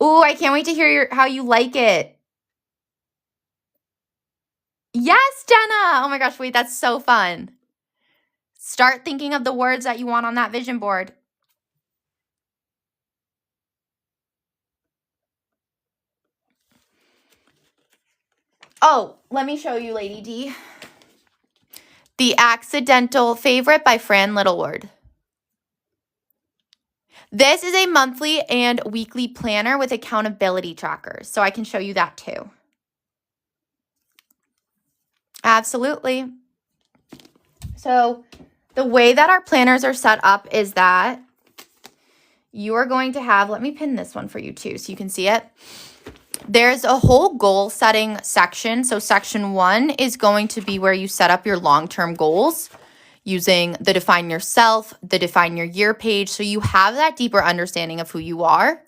Ooh, I can't wait to hear how you like it. Yes, Jenna. Oh my gosh, wait, that's so fun. Start thinking of the words that you want on that vision board. Oh, let me show you, Lady D. The Accidental Favorite by Fran Littleward. This is a monthly and weekly planner with accountability trackers, so I can show you that too. Absolutely. So the way that our planners are set up is that you are going to have, let me pin this one for you too so you can see it. There's a whole goal setting section. So section 1 is going to be where you set up your long-term goals using the Define Yourself, the Define Your Year page. So you have that deeper understanding of who you are,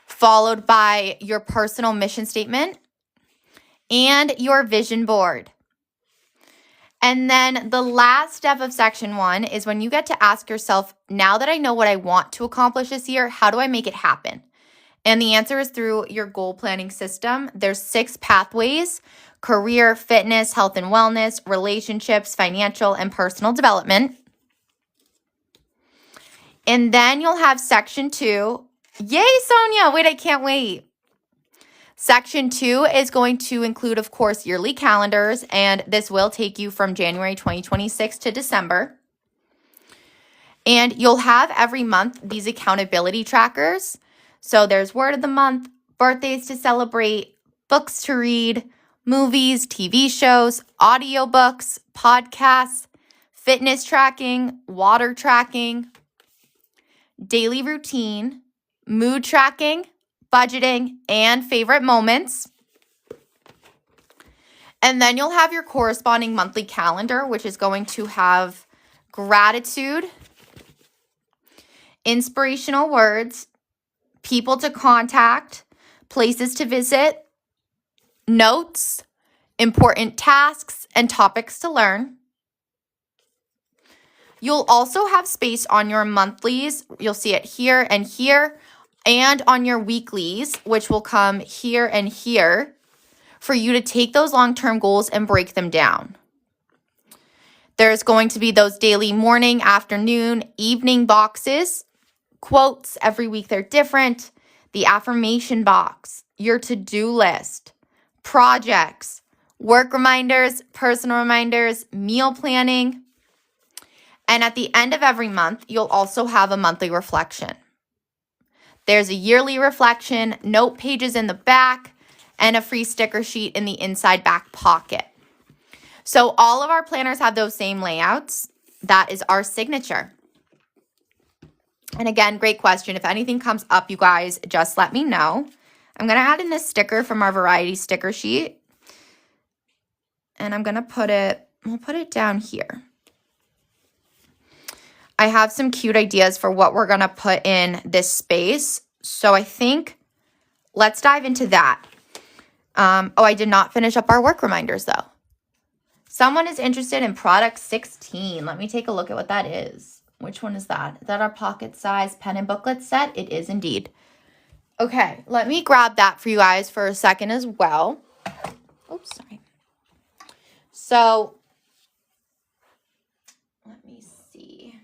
followed by your personal mission statement and your vision board. And then the last step of section 1 is when you get to ask yourself, now that I know what I want to accomplish this year, how do I make it happen? And the answer is through your goal planning system. There's 6 pathways: career, fitness, health and wellness, relationships, financial, and personal development. And then you'll have section 2. Yay, Sonia! Wait, I can't wait. Section 2 is going to include, of course, yearly calendars, and this will take you from January 2026 to December. And you'll have every month these accountability trackers. So there's word of the month, birthdays to celebrate, books to read, movies, TV shows, audiobooks, podcasts, fitness tracking, water tracking, daily routine, mood tracking, budgeting, and favorite moments. And then you'll have your corresponding monthly calendar, which is going to have gratitude, inspirational words, people to contact, places to visit, notes, important tasks, and topics to learn. You'll also have space on your monthlies. You'll see it here, and on your weeklies, which will come here and here, for you to take those long-term goals and break them down. There's going to be those daily morning, afternoon, evening boxes, quotes. Every week they're different. The affirmation box, your to-do list, projects, work reminders, personal reminders, meal planning. And at the end of every month, you'll also have a monthly reflection. There's a yearly reflection, note pages in the back, and a free sticker sheet in the inside back pocket. So all of our planners have those same layouts. That is our signature. And again, great question. If anything comes up, you guys, just let me know. I'm going to add in this sticker from our variety sticker sheet. And I'm going to we'll put it down here. I have some cute ideas for what we're going to put in this space. So I think let's dive into that. I did not finish up our work reminders though. Someone is interested in product 16. Let me take a look at what that is. Which one is that? Is that our pocket size pen and booklet set? It is indeed. Okay, let me grab that for you guys for a second as well. Oops, sorry. So let me see.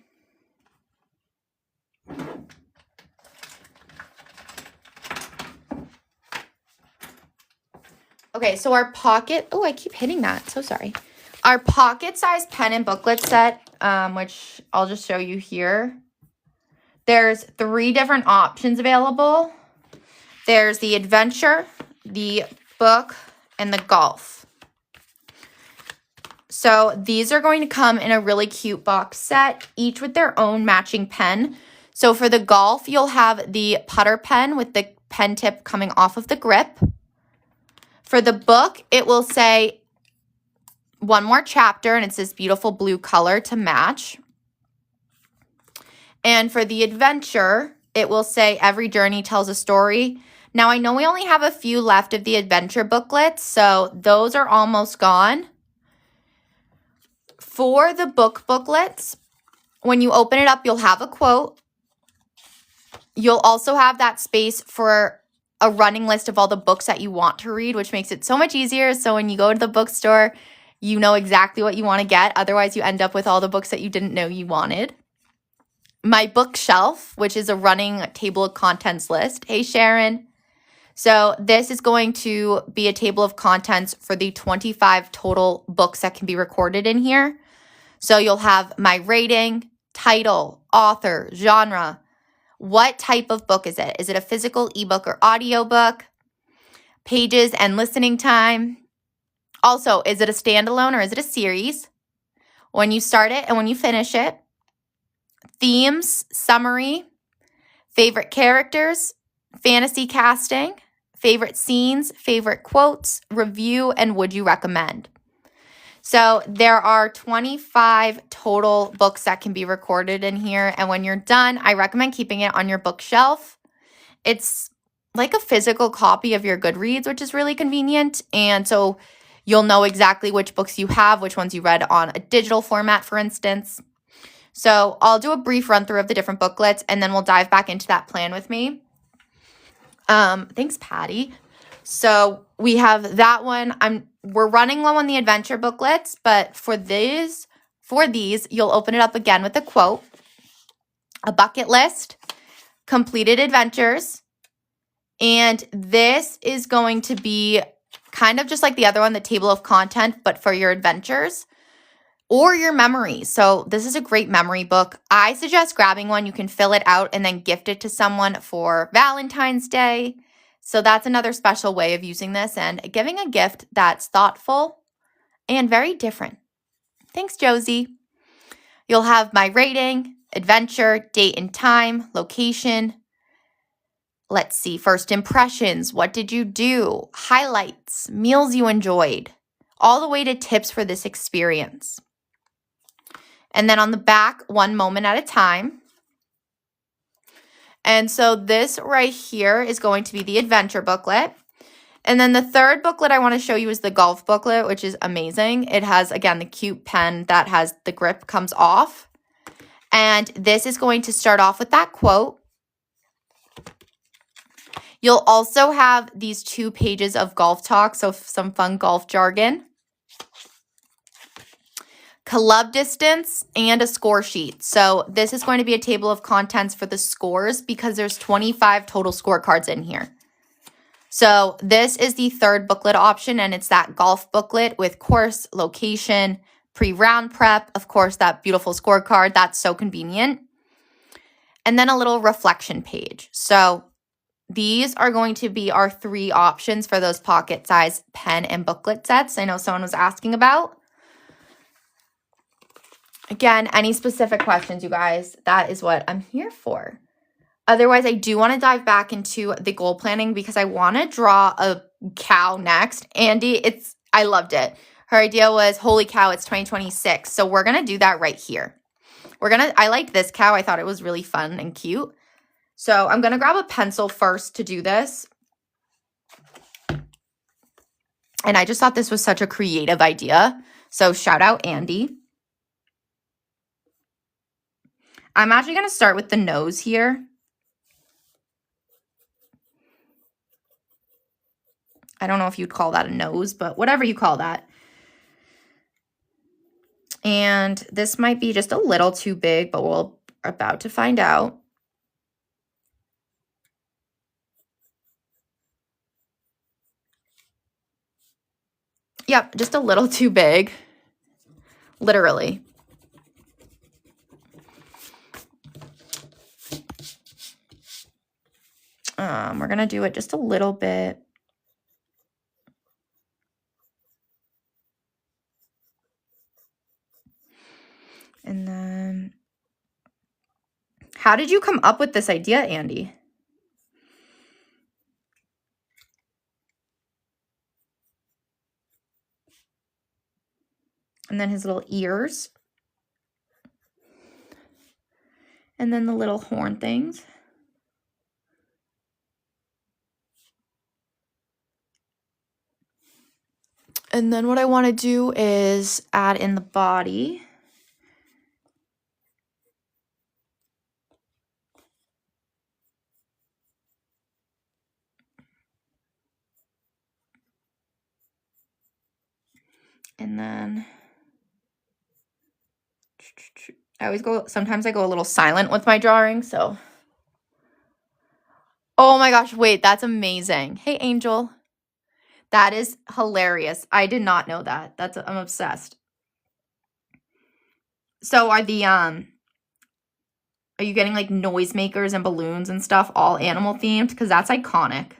Okay, so our pocket, oh, I keep hitting that. So sorry. Our pocket size pen and booklet set, which I'll just show you here. There's 3 different options available. There's the adventure, the book, and the golf. So these are going to come in a really cute box set, each with their own matching pen. So for the golf, you'll have the putter pen with the pen tip coming off of the grip. For the book, it will say one more chapter, and it's this beautiful blue color to match. And for the adventure, it will say every journey tells a story. Now, I know we only have a few left of the adventure booklets, so those are almost gone. For the book booklets, when you open it up, you'll have a quote. You'll also have that space for a running list of all the books that you want to read, which makes it so much easier. So when you go to the bookstore, you know exactly what you want to get. Otherwise, you end up with all the books that you didn't know you wanted. My bookshelf, which is a running table of contents list. Hey, Sharon. So this is going to be a table of contents for the 25 total books that can be recorded in here. So you'll have my rating, title, author, genre. What type of book is it? Is it a physical, ebook, or audiobook? Pages and listening time. Also, is it a standalone or is it a series? When you start it and when you finish it. Themes, summary, favorite characters, fantasy casting, favorite scenes, favorite quotes, review, and would you recommend? So there are 25 total books that can be recorded in here. And when you're done, I recommend keeping it on your bookshelf. It's like a physical copy of your Goodreads, which is really convenient. And so you'll know exactly which books you have, which ones you read on a digital format, for instance. So I'll do a brief run through of the different booklets, and then we'll dive back into that plan with me. Thanks, Patty. So we have that one. We're running low on the adventure booklets, but for these, you'll open it up again with a quote, a bucket list, completed adventures, and this is going to be kind of just like the other one, the table of content, but for your adventures or your memories. So this is a great memory book. I suggest grabbing one. You can fill it out and then gift it to someone for Valentine's Day. So that's another special way of using this and giving a gift that's thoughtful and very different. Thanks, Josie. You'll have my rating, adventure, date and time, location. Let's see, first impressions. What did you do? Highlights, meals you enjoyed, all the way to tips for this experience. And then on the back, one moment at a time. And so this right here is going to be the adventure booklet. And then the third booklet I want to show you is the golf booklet, which is amazing. It has, again, the cute pen that has the grip comes off. And this is going to start off with that quote. You'll also have these 2 pages of golf talk, so some fun golf jargon. Club distance, and a score sheet. So this is going to be a table of contents for the scores because there's 25 total scorecards in here. So this is the third booklet option, and it's that golf booklet with course, location, pre-round prep, of course, that beautiful scorecard. That's so convenient. And then a little reflection page. So these are going to be our 3 options for those pocket size pen and booklet sets I know someone was asking about. Again, any specific questions, you guys, that is what I'm here for. Otherwise, I do want to dive back into the goal planning because I want to draw a cow next. Andy, I loved it. Her idea was, holy cow, it's 2026. So we're going to do that right here. I liked this cow. I thought it was really fun and cute. So I'm going to grab a pencil first to do this. And I just thought this was such a creative idea. So shout out Andy. I'm actually going to start with the nose here. I don't know if you'd call that a nose, but whatever you call that. And this might be just a little too big, but we're about to find out. Yep, just a little too big. Literally. We're going to do it just a little bit. And then, how did you come up with this idea, Andy? And then his little ears. And then the little horn things. And then what I want to do is add in the body. And then sometimes I go a little silent with my drawing, so. Oh my gosh, wait, that's amazing. Hey, Angel. That is hilarious. I did not know that. I'm obsessed. So are you getting like noisemakers and balloons and stuff all animal themed? Because that's iconic.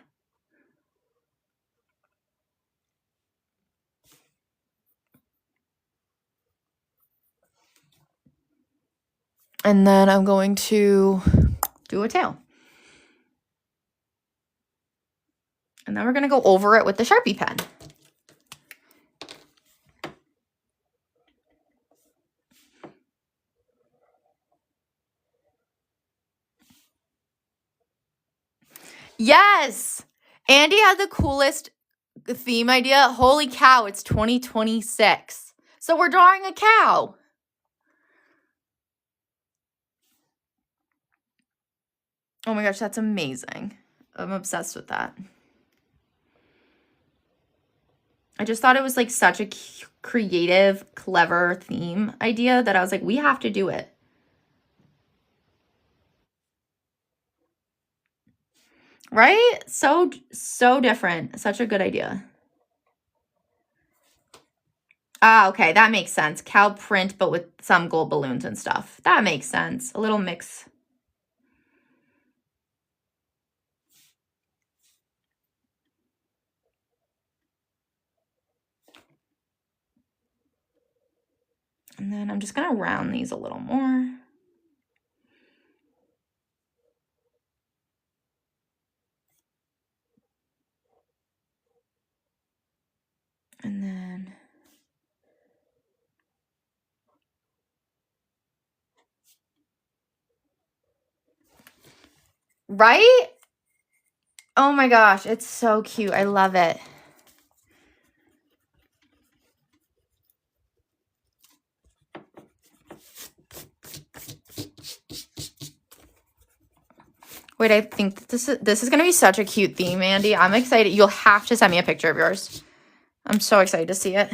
And then I'm going to do a tail. And then we're going to go over it with the Sharpie pen. Yes! Andy had the coolest theme idea. Holy cow, it's 2026. So we're drawing a cow. Oh my gosh, that's amazing. I'm obsessed with that. I just thought it was like such a creative, clever theme idea that I was like, we have to do it. Right? So different. Such a good idea. Ah, okay, that makes sense. Cow print, but with some gold balloons and stuff. That makes sense. A little mix. And then I'm just going to round these a little more. And then right? Oh my gosh, it's so cute. I love it. Wait, I think this is going to be such a cute theme, Andy. I'm excited. You'll have to send me a picture of yours. I'm so excited to see it.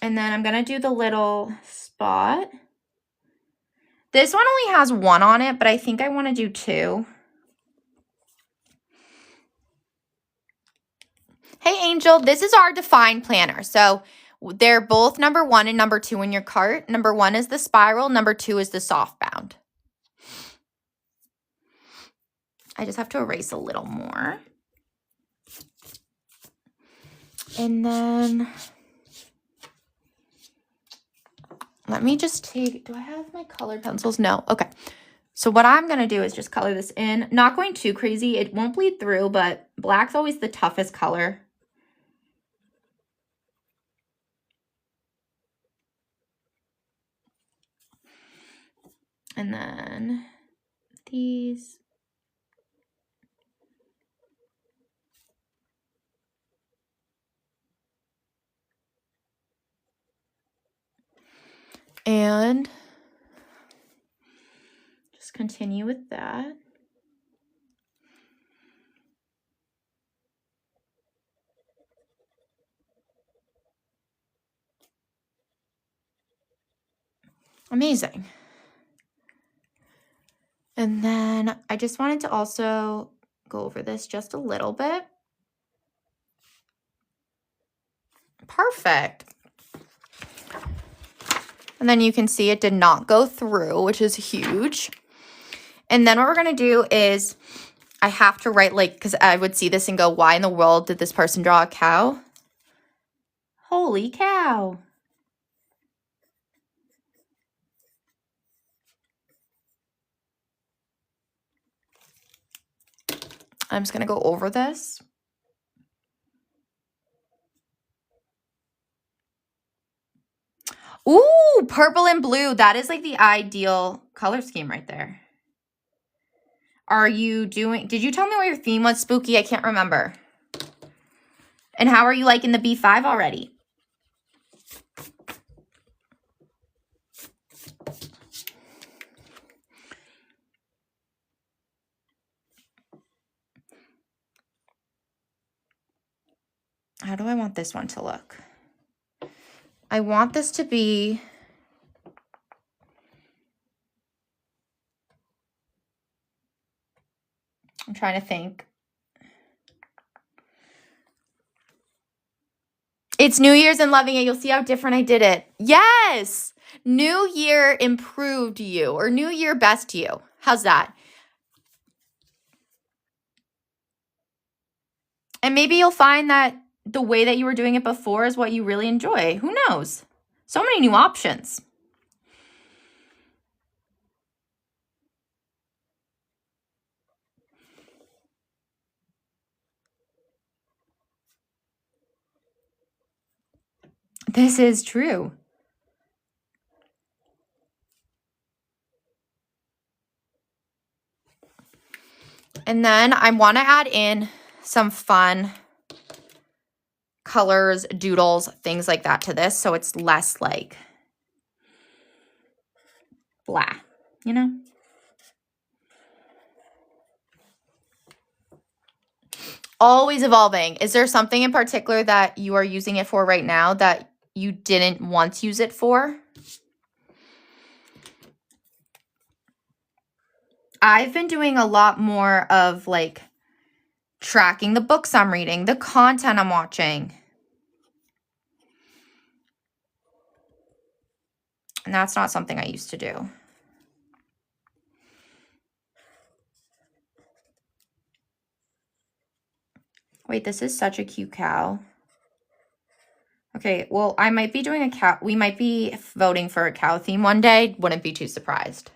And then I'm going to do the little spot. This one only has one on it, but I think I want to do two. Hey, Angel, this is our Define planner. So they're both number 1 and number 2 in your cart. Number 1 is the spiral. Number 2 is the soft bound. I just have to erase a little more. And then let me just take, do I have my colored pencils? No. Okay. So what I'm going to do is just color this in. Not going too crazy. It won't bleed through, but black's always the toughest color. And then these. And just continue with that. Amazing. And then I just wanted to also go over this just a little bit. Perfect. And then you can see it did not go through, which is huge. And then what we're going to do is I have to write, like, because I would see this and go, why in the world did this person draw a cow? Holy cow. I'm just going to go over this. Ooh, purple and blue. That is like the ideal color scheme right there. Are you doing, did you tell me what your theme was, Spooky? I can't remember. And how are you liking the B5 already? How do I want this one to look? I want this to be trying to think. It's New Year's and loving it. You'll see how different I did it. Yes. New Year improved you, or New Year best you. How's that? And maybe you'll find that the way that you were doing it before is what you really enjoy. Who knows? So many new options. This is true. And then I want to add in some fun colors, doodles, things like that to this, so it's less like blah, you know? Always evolving. Is there something in particular that you are using it for right now that you didn't once use it for? I've been doing a lot more of like tracking the books I'm reading, the content I'm watching. And that's not something I used to do. Wait, this is such a cute cow. Okay, well, I might be doing a cow. We might be voting for a cow theme one day. Wouldn't be too surprised.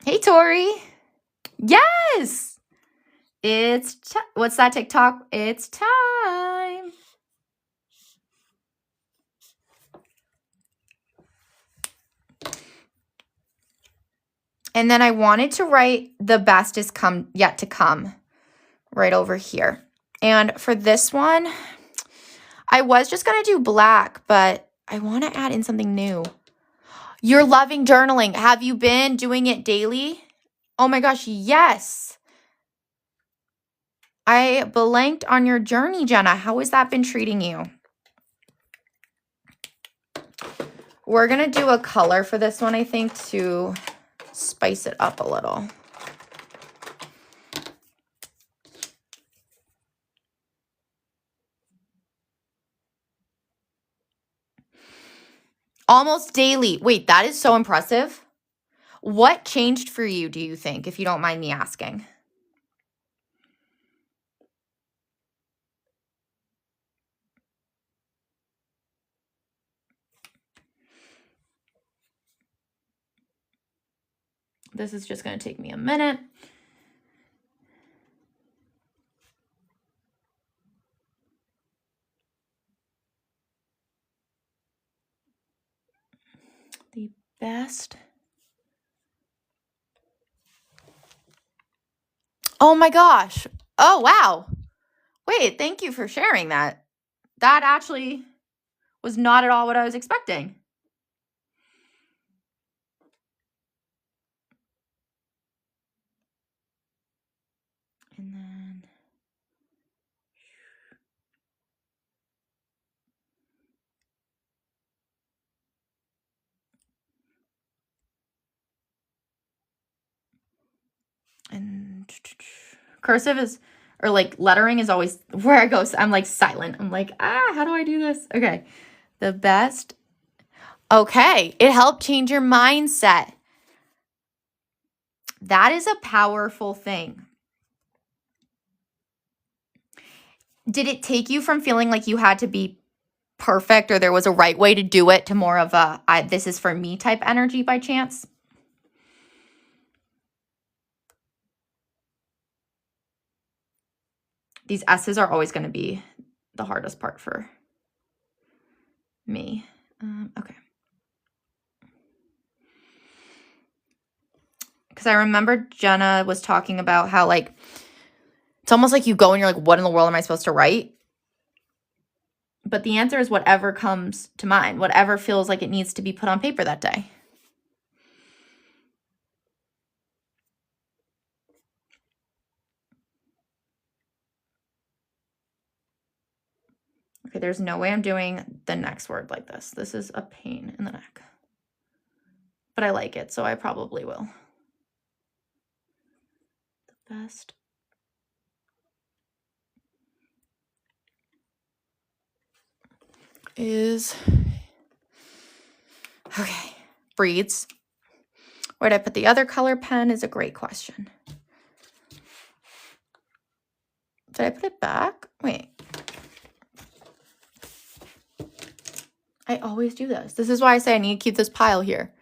Hey, Tori. Yes. It's, what's that TikTok? It's time. And then I wanted to write the best is yet to come right over here. And for this one, I was just going to do black, but I want to add in something new. You're loving journaling. Have you been doing it daily? Oh my gosh, yes. I blanked on your journey, Jenna. How has that been treating you? We're going to do a color for this one, I think, to spice it up a little. Almost daily. Wait, that is so impressive. What changed for you, do you think, if you don't mind me asking? This is just going to take me a minute. The best. Oh my gosh. Oh, wow. Wait, thank you for sharing that. That actually was not at all what I was expecting. And then cursive is, or like lettering is always where I go. So I'm like silent. I'm like, how do I do this? Okay. The best. Okay. It helped change your mindset. That is a powerful thing. Did it take you from feeling like you had to be perfect or there was a right way to do it to more of a this is for me type energy by chance? These S's are always going to be the hardest part for me. Okay. Because I remember Jenna was talking about how like, it's almost like you go and you're like, what in the world am I supposed to write? But the answer is whatever comes to mind, whatever feels like it needs to be put on paper that day. Okay, there's no way I'm doing the next word like this. This is a pain in the neck. but I like it, so I probably will. The best. Is okay. Breeds. Where did I put the other color pen is a great question. Did I put it back? Wait. I always do this. This is why I say I need to keep this pile here.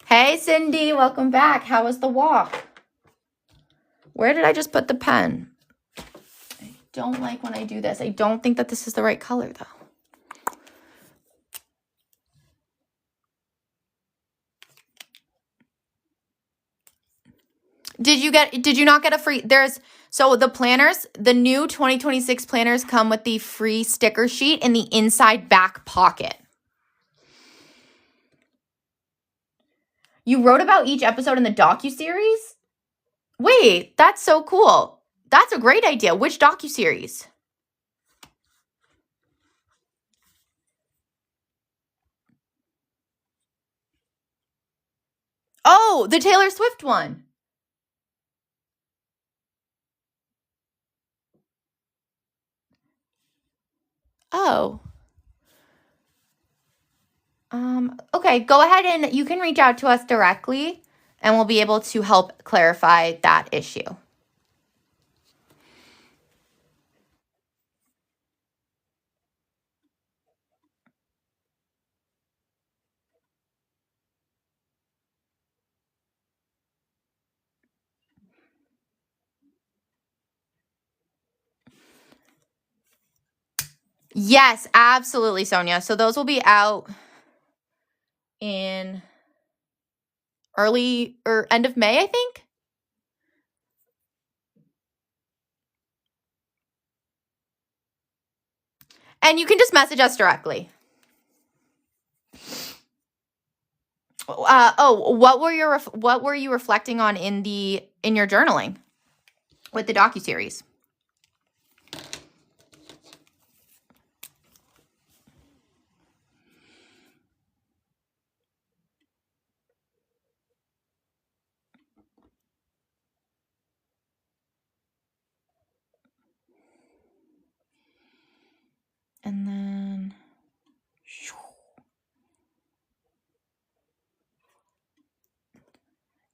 Hey, Cindy, welcome back. How was the walk? Where did I just put the pen? I don't like when I do this. I don't think that this is the right color, though. Did you not get a free, so the planners, the new 2026 planners come with the free sticker sheet in the inside back pocket. You wrote about each episode in the docuseries? Wait, that's so cool. That's a great idea. Which docuseries? Oh, the Taylor Swift one. Oh. Okay, go ahead and you can reach out to us directly and we'll be able to help clarify that issue. Yes, absolutely, Sonia. So those will be out in early or end of May, I think. And you can just message us directly. What were you reflecting on in your journaling with the docuseries?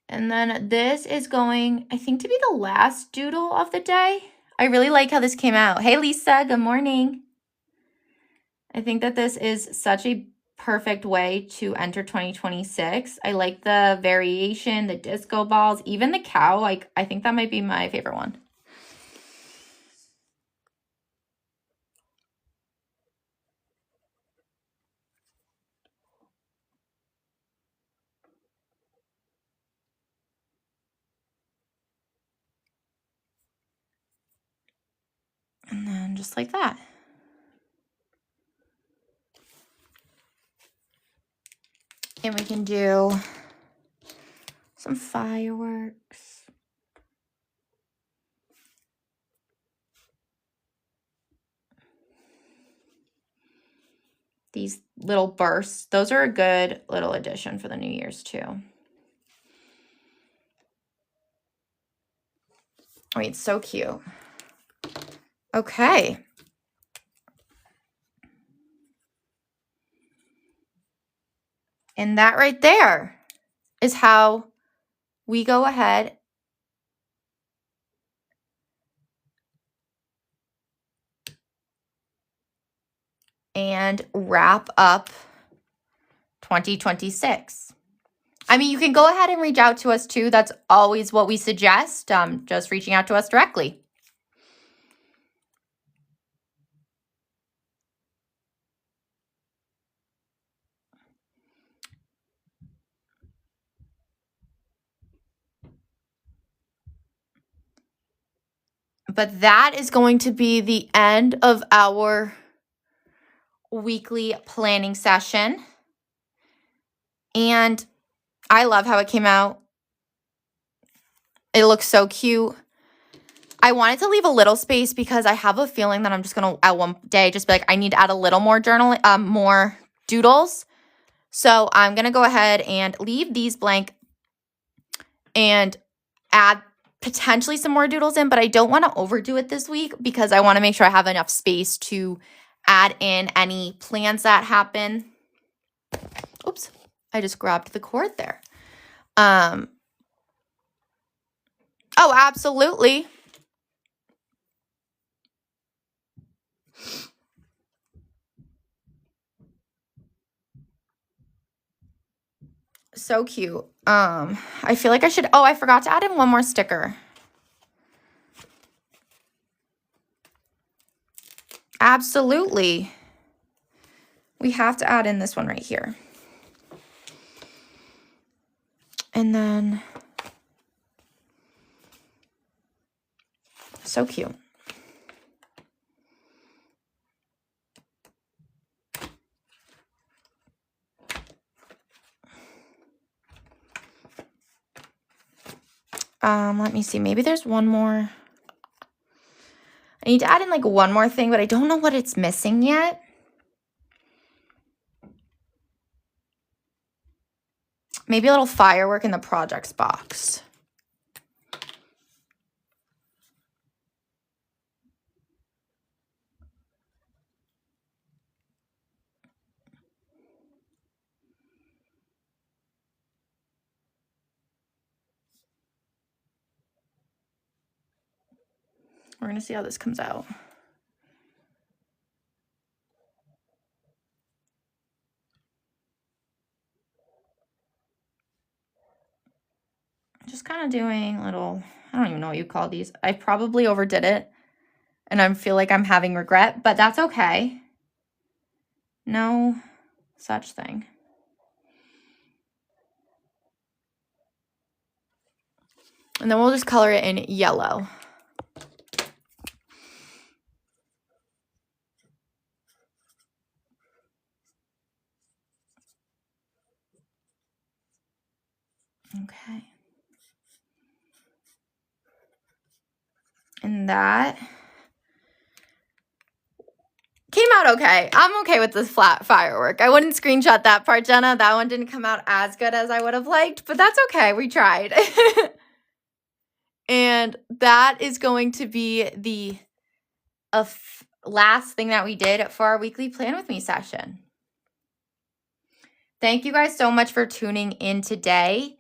And then this is going, I think, to be the last doodle of the day. I really like how this came out. Hey, Lisa, good morning. I think that this is such a perfect way to enter 2026. I like the variation, the disco balls, even the cow. Like, I think that might be my favorite one. And then just like that. And we can do some fireworks. These little bursts, those are a good little addition for the New Year's too. I mean, it's so cute. Okay. And that right there is how we go ahead and wrap up 2026. I mean, you can go ahead and reach out to us too. That's always what we suggest, just reaching out to us directly. But that is going to be the end of our weekly planning session. And I love how it came out. It looks so cute. I wanted to leave a little space because I have a feeling that I'm just going to, at one day, just be like, I need to add a little more more doodles. So I'm going to go ahead and leave these blank and add potentially some more doodles in, but I don't want to overdo it this week because I want to make sure I have enough space to add in any plans that happen. Oops, I just grabbed the cord there. Oh, absolutely. So cute. I feel like I should, I forgot to add in one more sticker. Absolutely. We have to add in this one right here. And then, so cute. Let me see. Maybe there's one more. I need to add in like one more thing, but I don't know what it's missing yet. Maybe a little firework in the projects box. We're going to see how this comes out. Just kind of doing little, I don't even know what you call these. I probably overdid it and I feel like I'm having regret, but that's okay. No such thing. And then we'll just color it in yellow. Okay. And that came out okay. I'm okay with this flat firework. I wouldn't screenshot that part, Jenna. That one didn't come out as good as I would have liked, but that's okay. We tried. And that is going to be the last thing that we did for our weekly Plan With Me session. Thank you guys so much for tuning in today.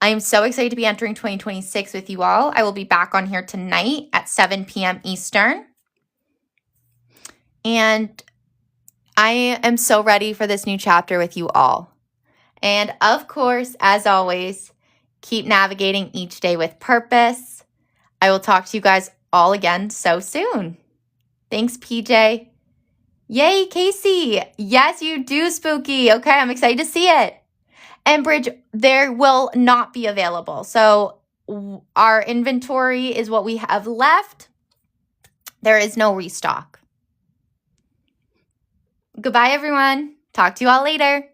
I am so excited to be entering 2026 with you all. I will be back on here tonight at 7 p.m. Eastern. And I am so ready for this new chapter with you all. And of course, as always, keep navigating each day with purpose. I will talk to you guys all again so soon. Thanks, PJ. Yay, Casey. Yes, you do, Spooky. Okay, I'm excited to see it. And Bridge, there will not be available. So our inventory is what we have left. There is no restock. Goodbye, everyone. Talk to you all later.